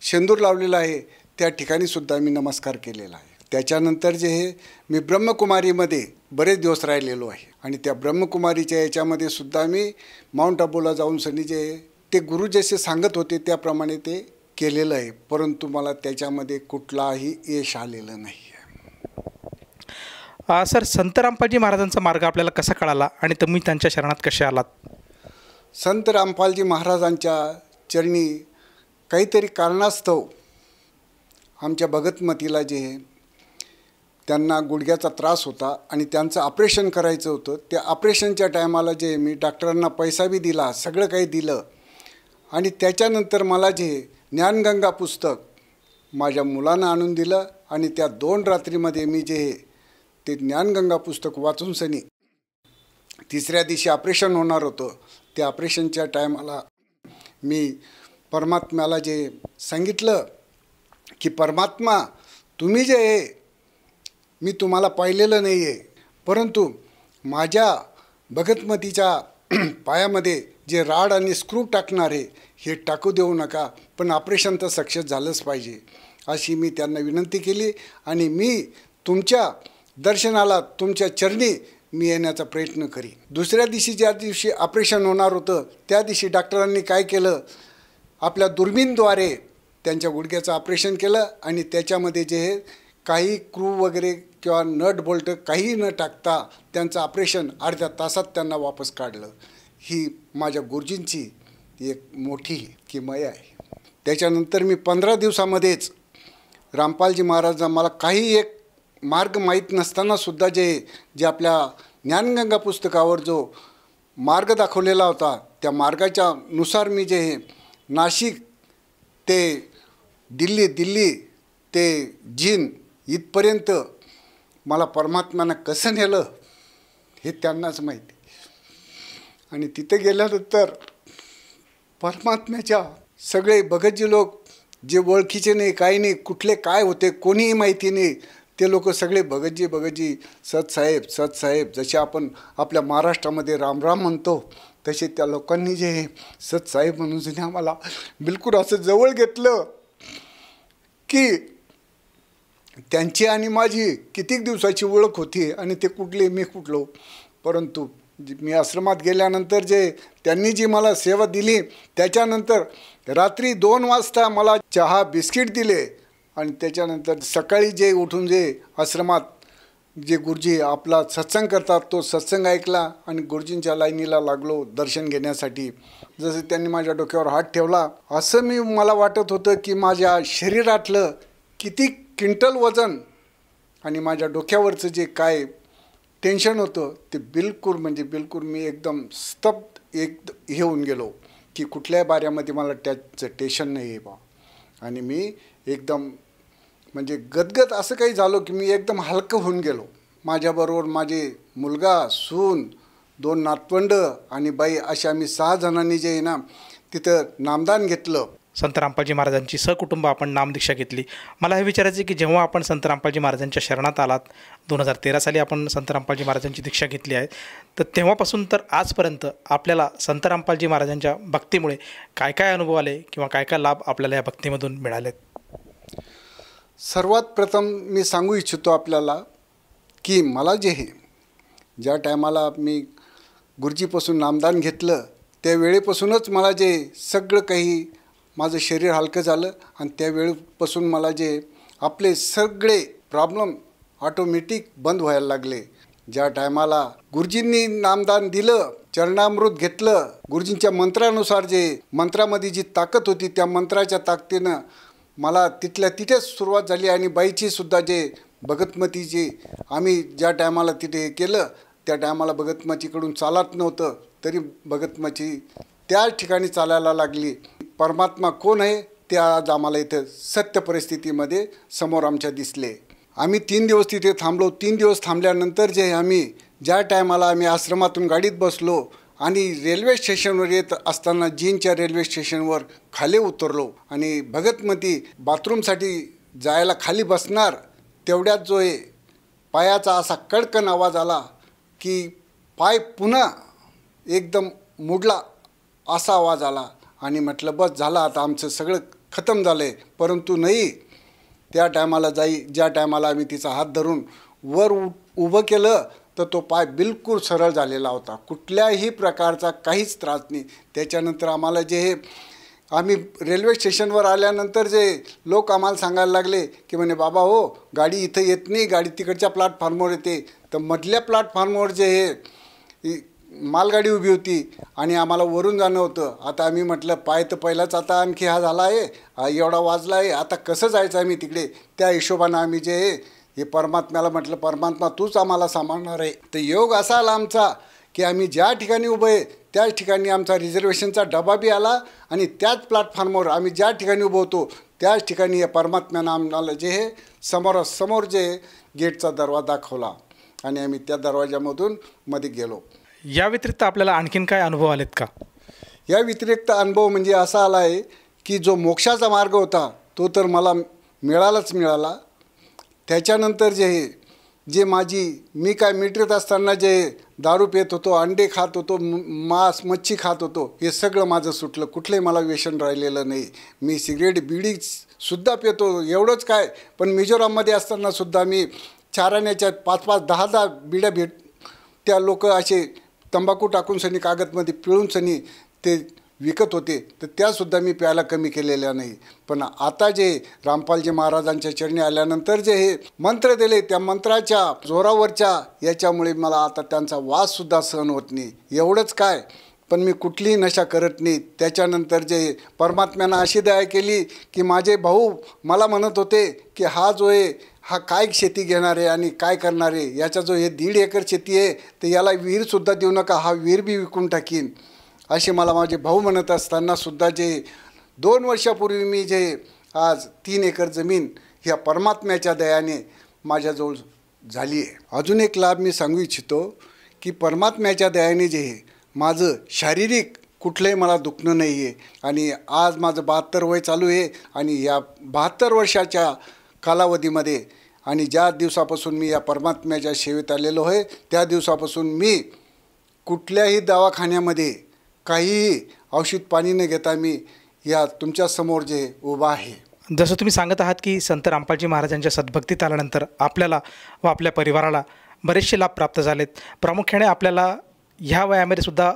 शेंदूर लावलेला आहे त्या ठिकाणीसुद्धा मी नमस्कार केलेला आहे. त्याच्यानंतर जे हे मी ब्रह्मकुमारीमध्ये बरेच दिवस राहिलेलो आहे आणि त्या ब्रह्मकुमारीच्या याच्यामध्ये सुद्धा मी माउंट आबूला जाऊन सनी जे ते गुरु जसे सांगत होते त्याप्रमाणे ते केलेलं आहे, परंतु मला त्याच्यामध्ये कुठलाही यश आलेलं नाही आहे. सर, संत रामपालजी महाराजांचा मार्ग आपल्याला कसा कळाला आणि तुम्ही त्यांच्या शरणात कसे आलात? संत रामपालजी महाराजांच्या चरणी काहीतरी कारणास्तव आमच्या भगतमतीला जे त्यांना गुडघ्याचा त्रास होता आणि त्यांचं ऑपरेशन करायचं होतं. त्या ऑपरेशनच्या टायमाला जे मी डॉक्टरांना पैसा बी दिला, सगळं काही दिलं आणि त्याच्यानंतर मला जे ज्ञानगंगा पुस्तक माझ्या मुलांना आणून दिलं आणि त्या 2 रात्रीमध्ये मी जे ते ज्ञानगंगा पुस्तक वाचून सनी 3ऱ्या दिवशी ऑपरेशन होणार होतं. त्या ऑपरेशनच्या टायमाला मी परमात्म्याला जे सांगितलं की परमात्मा, तुम्ही जे आहे मी तुम्हाला पाहिलेलं नाही आहे, परंतु माझ्या भगतमतीच्या पायामध्ये जे राड आणि स्क्रू टाकणारे हे टाकू देऊ नका, पण ऑपरेशन तर सक्सेस झालंच पाहिजे अशी मी त्यांना विनंती केली आणि मी तुमच्या दर्शनाला तुमच्या चरणी मी येण्याचा प्रयत्न करीन. 2ऱ्या दिवशी ज्या दिवशी ऑपरेशन होणार होतं त्या दिवशी डॉक्टरांनी काय केलं, आपल्या दुर्बीणद्वारे त्यांच्या गुडघ्याचं ऑपरेशन केलं आणि त्याच्यामध्ये जे काही क्रू वगैरे किंवा नट बोल्ट काही न टाकता त्यांचं ऑपरेशन अर्ध्या तासात त्यांना वापस काढलं. ही माझ्या गुरुजींची एक मोठी किमया आहे. त्याच्यानंतर मी 15 दिवसामध्येच रामपालजी महाराज मला काही एक मार्ग माहीत नसतानासुद्धा जे आपल्या ज्ञानगंगा पुस्तकावर जो मार्ग दाखवलेला होता त्या मार्गाच्या नुसार मी नाशिक ते दिल्ली ते जीन इथपर्यंत मला परमात्म्यानं कसं नेलं हे त्यांनाच माहिती. आणि तिथे गेल्यानंतर परमात्म्याच्या सगळे भगतजी लोक जे ओळखीचे नाही, काही नाही, कुठले काय होते कोणीही माहिती नाही, ते लोक सगळे भगतजी सतसाहेब जसे आपण आपल्या महाराष्ट्रामध्ये राम म्हणतो तसे त्या लोकांनी सतसाहेब म्हणून आम्हाला बिलकुल असं जवळ घेतलं की त्यांची आणि माझी कितीक दिवसाची ओळख होती आणि ते कुठले मी कुठलो. परंतु मी आश्रमात गेल्यानंतर त्यांनी जी मला सेवा दिली त्याच्यानंतर रात्री 2 वाजता मला चहा बिस्किट दिले आणि त्याच्यानंतर सकाळी उठून आश्रमात गुरुजी आपला सत्संग करतात तो सत्संग ऐकला आणि गुरुजींच्या लाईनीला लागलो दर्शन घेण्यासाठी. जसं त्यांनी माझ्या डोक्यावर हात ठेवला असं मला वाटत होतं की माझ्या शरीरातलं किती क्विंटल वजन आणि माझ्या डोक्यावरचं काय टेन्शन होतं ते बिलकुल मी एकदम स्तब्ध हे होऊन गेलो की कुठल्याही बाऱ्यामध्ये मला त्याचं टेन्शन नाही आहे बा. आणि मी एकदम गदगद असं काही झालो की मी एकदम हलकं होऊन गेलो. माझ्याबरोबर माझे मुलगा, सून, 2 नातवंड आणि बाई अशा आम्ही 6 जणांनी तिथं नामदान घेतलं. संत रामपालजी महाराजांची सहकुटुंब आपण नामदीक्षा घेतली. मला हे विचारायचं की जेव्हा आपण संत रामपालजी महाराजांच्या शरणात आलात 2013 साली आपण संत रामपालजी महाराजांची दीक्षा घेतली आहे, तर तेव्हापासून तर आजपर्यंत आपल्याला संत रामपालजी महाराजांच्या भक्तीमुळे काय काय अनुभव आले किंवा काय काय लाभ आपल्याला या भक्तीमधून मिळालेत? सर्वात प्रथम मी सांगू इच्छितो आपल्याला की मला ज्या टायमाला मी गुरुजीपासून नामदान घेतलं त्यावेळेपासूनच मला सगळं काही माझं शरीर हलकं झालं आणि त्यावेळेपासून मला आपले सगळे प्रॉब्लेम ऑटोमॅटिक बंद व्हायला लागले. ज्या टायमाला गुरुजींनी नामदान दिलं, चरणामृत घेतलं, गुरुजींच्या मंत्रानुसार मंत्रामध्ये जी ताकद होती त्या मंत्राच्या ताकदीनं मला तिथल्या तिथेच सुरुवात झाली. आणि बाईची सुद्धा भगतमतीची आम्ही ज्या टायमाला तिथे केलं त्या टायमाला भगतमतीकडून चालत नव्हतं तरी भगतमती त्या ठिकाणी चालायला लागली. परमात्मा कोण आहे ते आज आम्हाला इथं सत्य परिस्थितीमध्ये समोर आमच्या दिसले. आम्ही 3 दिवस तिथे थांबलो. 3 दिवस थांबल्यानंतर आम्ही ज्या टायमाला आम्ही आश्रमातून गाडीत बसलो आणि रेल्वे स्टेशनवर येत असताना जीनच्या रेल्वे स्टेशनवर खाली उतरलो आणि भगतमती बाथरूमसाठी जायला खाली बसणार तेवढ्यात पायाचा असा कडकन आवाज आला की पाय पुन्हा एकदम मुडला असा आवाज आला. आणि म्हटलं बस झालं आता आमचं सगळं खतम झालं आहे. परंतु नाही, त्या टायमाला ज्या टायमाला आम्ही तिचा हात धरून वर उभं केलं तर तो पाय बिलकुल सरळ झालेला होता, कुठल्याही प्रकारचा काहीच त्रास नाही. त्याच्यानंतर आम्हाला आम्ही रेल्वे स्टेशनवर आल्यानंतर लोक आम्हाला सांगायला लागले की म्हणे बाबा हो गाडी इथं येत नाही, गाडी तिकडच्या प्लॅटफॉर्मवर येते. तर मधल्या प्लॅटफॉर्मवर मालगाडी उभी होती आणि आम्हाला वरून जाणं होतं. आता आम्ही म्हटलं पाय तर पहिलाच आता आणखी हा झाला आहे, एवढा वाजला आहे, आता कसं जायचं आम्ही तिकडे. त्या हिशोबानं आम्ही हे परमात्म्याला म्हटलं परमात्मा तूच आम्हाला सांभाळणार आहे. तर योग असा आला आमचा की आम्ही ज्या ठिकाणी उभं आहे त्याच ठिकाणी आमचा रिझर्वेशनचा डबा बी आला आणि त्याच प्लॅटफॉर्मवर आम्ही ज्या ठिकाणी उभं होतो त्याच ठिकाणी या परमात्म्यानं आम्हाला समोरासमोर गेटचा दरवाजा दाखवला आणि आम्ही त्या दरवाजामधून मध्ये गेलो. या व्यतिरिक्त आपल्याला आणखीन काय अनुभव आलेत का? या व्यतिरिक्त अनुभव म्हणजे असा आला आहे की जो मोक्षाचा मार्ग होता तो तर मला मिळाला. त्याच्यानंतर मी काय मिटरीत असताना दारू पित होतो, अंडे खात होतो, मांस मच्छी खात होतो, हे सगळं माझं सुटलं. कुठलंही मला व्यसन राहिलेलं नाही. मी सिगरेट बिडीसुद्धा पितो, एवढंच काय, पण मिझोराममध्ये असतानासुद्धा मी चाराण्याच्या 5-5, 10-10 बिड्या त्या लोक असे तंबाखू टाकून सनी कागदमध्ये पिळून सनी ते विकत होते, तर त्यासुद्धा मी प्यायला कमी केलेल्या नाही. पण आता रामपालजी महाराजांच्या चरणी आल्यानंतर हे मंत्र दिले त्या मंत्राच्या जोरावरच्या याच्यामुळे मला आता त्यांचा वाससुद्धा सहन होत नाही. एवढंच काय, पण मी कुठलीही नशा करत नाही. त्याच्यानंतर परमात्म्यानं अशी दया केली की माझे भाऊ मला म्हणत होते की हा हा काय शेती घेणार आहे आणि काय करणार आहे, याचा जो हे 1.5 एकर शेती आहे तर याला विहीरसुद्धा देऊ नका, हा विहीर बी विकून टाकीन असे मला माझे भाऊ म्हणत असतानासुद्धा जे 2 वर्षापूर्वी मी जे आज 3 एकर जमीन ह्या परमात्म्याच्या दयाने माझ्याजवळ झाली आहे. अजून एक लाभ मी सांगू इच्छितो की परमात्म्याच्या दयाने जे हे माझं शारीरिक कुठलंही मला दुखणं नाही आहे आणि आज माझं 72 वय चालू आहे आणि या 72 वर्षाच्या कालावधीमध्ये आणि ज्या दिवसापासून मी या परमात्म्याच्या सेवेत आलेलो आहे त्या दिवसापासून मी कुठल्याही दवाखान्यामध्ये काहीही औषध पाणी न घेता मी या तुमच्यासमोर जे उभा आहे. जसं तुम्ही सांगत आहात की संत रामपालजी महाराजांच्या सद्भक्तीत आल्यानंतर आपल्याला व आपल्या परिवाराला बरेचसे लाभ प्राप्त झालेत. प्रामुख्याने आपल्याला ह्या वयामध्ये सुद्धा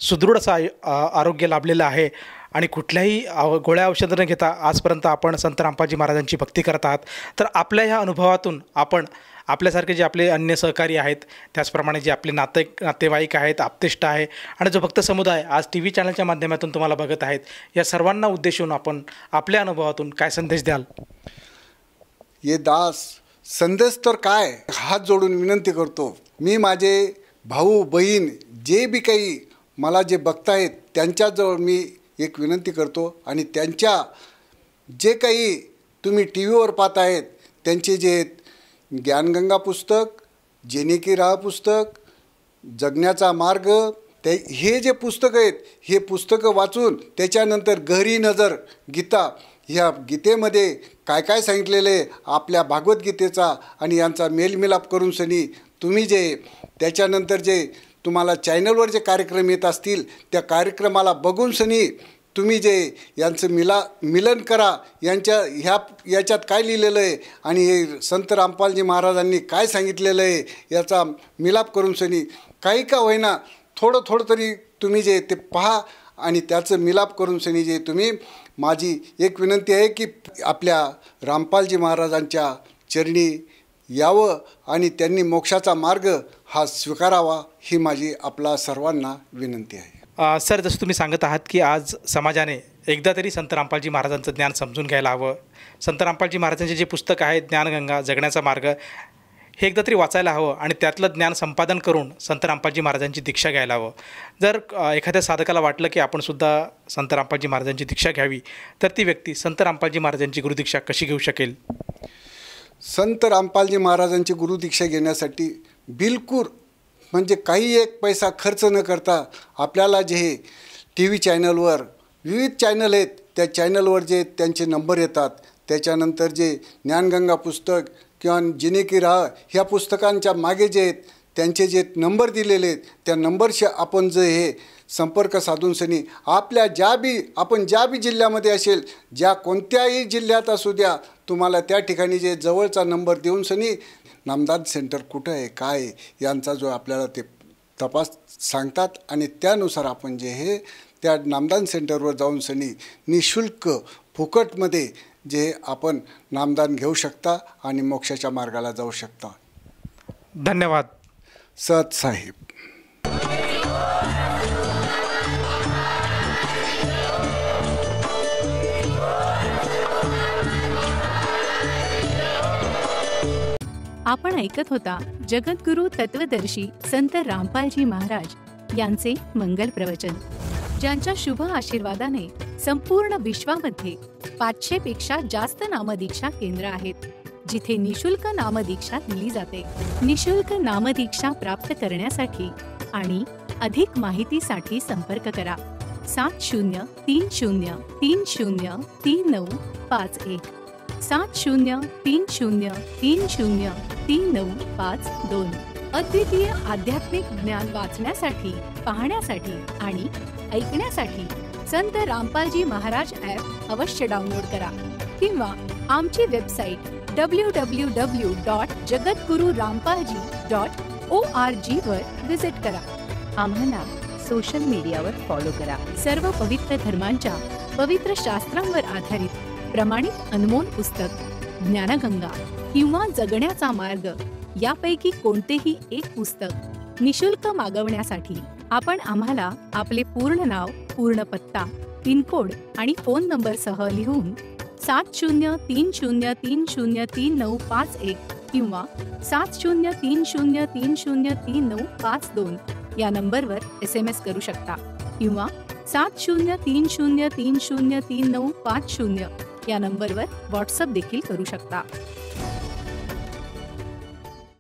सुदृढ असं आरोग्य लाभलेलं आहे आणि कुठल्याही गोळ्या औषधं न घेता आजपर्यंत आपण संत रामपालजी महाराजांची भक्ती करत आहात. तर आपल्या ह्या अनुभवातून आपण आपल्यासारखे जे आपले अन्य सहकारी आहेत, त्याचप्रमाणे जे आपले नातेवाईक आहेत, आप्तेष्ट आहे आणि जो भक्त समुदाय आज TV चॅनलच्या माध्यमातून तुम्हाला बघत आहेत, या सर्वांना उद्देशून आपण आपल्या अनुभवातून काय संदेश द्याल? ये दास संदेश तर काय, हात जोडून विनंती करतो मी, माझे भाऊ बहीण जे बी काही मला जे बघतायत त्यांच्याजवळ मी एक विनंती करतो आणि त्यांच्या जे काही तुम्ही TV पाहत आहेत त्यांचे जे ज्ञानगंगा पुस्तक, जेणे की राह पुस्तक, जगण्याचा मार्ग, हे जे पुस्तकं आहेत हे पुस्तकं वाचून त्याच्यानंतर गहरी नजर गीता, ह्या गीतेमध्ये काय काय सांगितलेलं आहे आपल्या भागवद्गीतेचा आणि यांचा मेलमिलाप करून सनी तुम्ही जे त्याच्यानंतर जे तुम्हाला चॅनलवर जे कार्यक्रम येत असतील त्या कार्यक्रमाला बघून सनी तुम्ही जे यांचं मिलन करा, याच्यात काय लिहिलेलं आहे आणि हे संत रामपालजी महाराजांनी काय सांगितलेलं आहे याचा मिलाप करून सनी काही का होईना थोडं तरी तुम्ही जे ते पहा आणि त्याचं मिलाप करून सनी जे तुम्ही, माझी एक विनंती आहे की आपल्या रामपालजी महाराजांच्या चरणी यावं आणि त्यांनी मोक्षाचा मार्ग हा स्वीकारावा ही माझी आपला सर्वांना विनंती आहे. सर, जसं तुम्ही सांगत आहात की आज समाजाने एकदा तरी संत रामपालजी महाराजांचं ज्ञान समजून घ्यायला हवं. संत रामपालजी महाराजांचे जे पुस्तक आहे ज्ञानगंगा, जगण्याचा मार्ग, हे एकदा तरी वाचायला हवं आणि त्यातलं ज्ञान संपादन करून संत रामपालजी महाराजांची दीक्षा घ्यायला हवं. जर एखाद्या साधकाला वाटलं की आपण सुद्धा संत रामपालजी महाराजांची दीक्षा घ्यावी तर ती व्यक्ती संत रामपालजी महाराजांची गुरुदीक्षा कशी घेऊ शकेल? संत रामपालजी महाराजांची गुरुदीक्षा घेण्यासाठी बिलकुल म्हणजे काही एक पैसा खर्च न करता आपल्याला जे TV चॅनलवर विविध चॅनल आहेत त्या चॅनलवर जे त्यांचे नंबर येतात, त्याच्यानंतर जे ज्ञानगंगा पुस्तक किंवा जेणे की राह ह्या पुस्तकांच्या मागे जे आहेत त्यांचे जे नंबर दिलेले आहेत त्या नंबरशी आपण जे हे संपर्क साधून सनी आपल्या ज्या बी जिल्ह्यामध्ये असेल, ज्या कोणत्याही जिल्ह्यात असू द्या, तुम्हाला त्या ठिकाणी जे जवळचा नंबर देऊन सनी नामदान सेंटर कुठं आहे काय यांचा जो आपल्याला ते तपास सांगतात आणि त्यानुसार आपण जे हे त्या नामदान सेंटरवर जाऊन सनी निःशुल्क फुकटमध्ये जे आपण नामदान घेऊ शकता आणि मोक्षाच्या मार्गाला जाऊ शकता. धन्यवाद. सत साहेब. आपण ऐकत होता जगद्गुरु तत्वदर्शी संत रामपालजी महाराज यांचे मंगल प्रवचन, ज्यांच्या शुभ आशीर्वादाने संपूर्ण विश्वामध्ये 500 पेक्षा जास्त नामदीक्षा केंद्र आहेत, जिथे निशुल्क नामदीक्षा दिली जाते. निशुल्क नामदीक्षा प्राप्त करण्यासाठी आणि अधिक माहितीसाठी संपर्क करा 7030303951 7030303952. अद्वितीय आध्यात्मिक ज्ञान वाचण्यासाठी, पाहण्यासाठी आणि ऐकण्यासाठी संत रामपालजी महाराज ॲप अवश्य डाउनलोड करा किंवा आमची वेबसाईट www.jagadgururampalji.org वर विजिट करा. आम्हाला सोशल मीडियावर फॉलो करा. सर्व पवित्र धर्मांच्या पवित्र शास्त्रांवर आधारित प्रमाणित अनमोल पुस्तक ज्ञानगंगा किंवा जगण्याचा मार्ग यापैकी कोणतेही एक पुस्तक निशुल्क मागवण्यासाठी आपण आम्हाला आपले पूर्ण नाव, पूर्ण पत्ता, पिनकोड आणि फोन नंबरसह लिहून 7030303951 किंवा 7030303952 या नंबरवर SMS करू शकता किंवा 7030303950 या नंबरवर व्हॉट्सअप देखील करू शकता.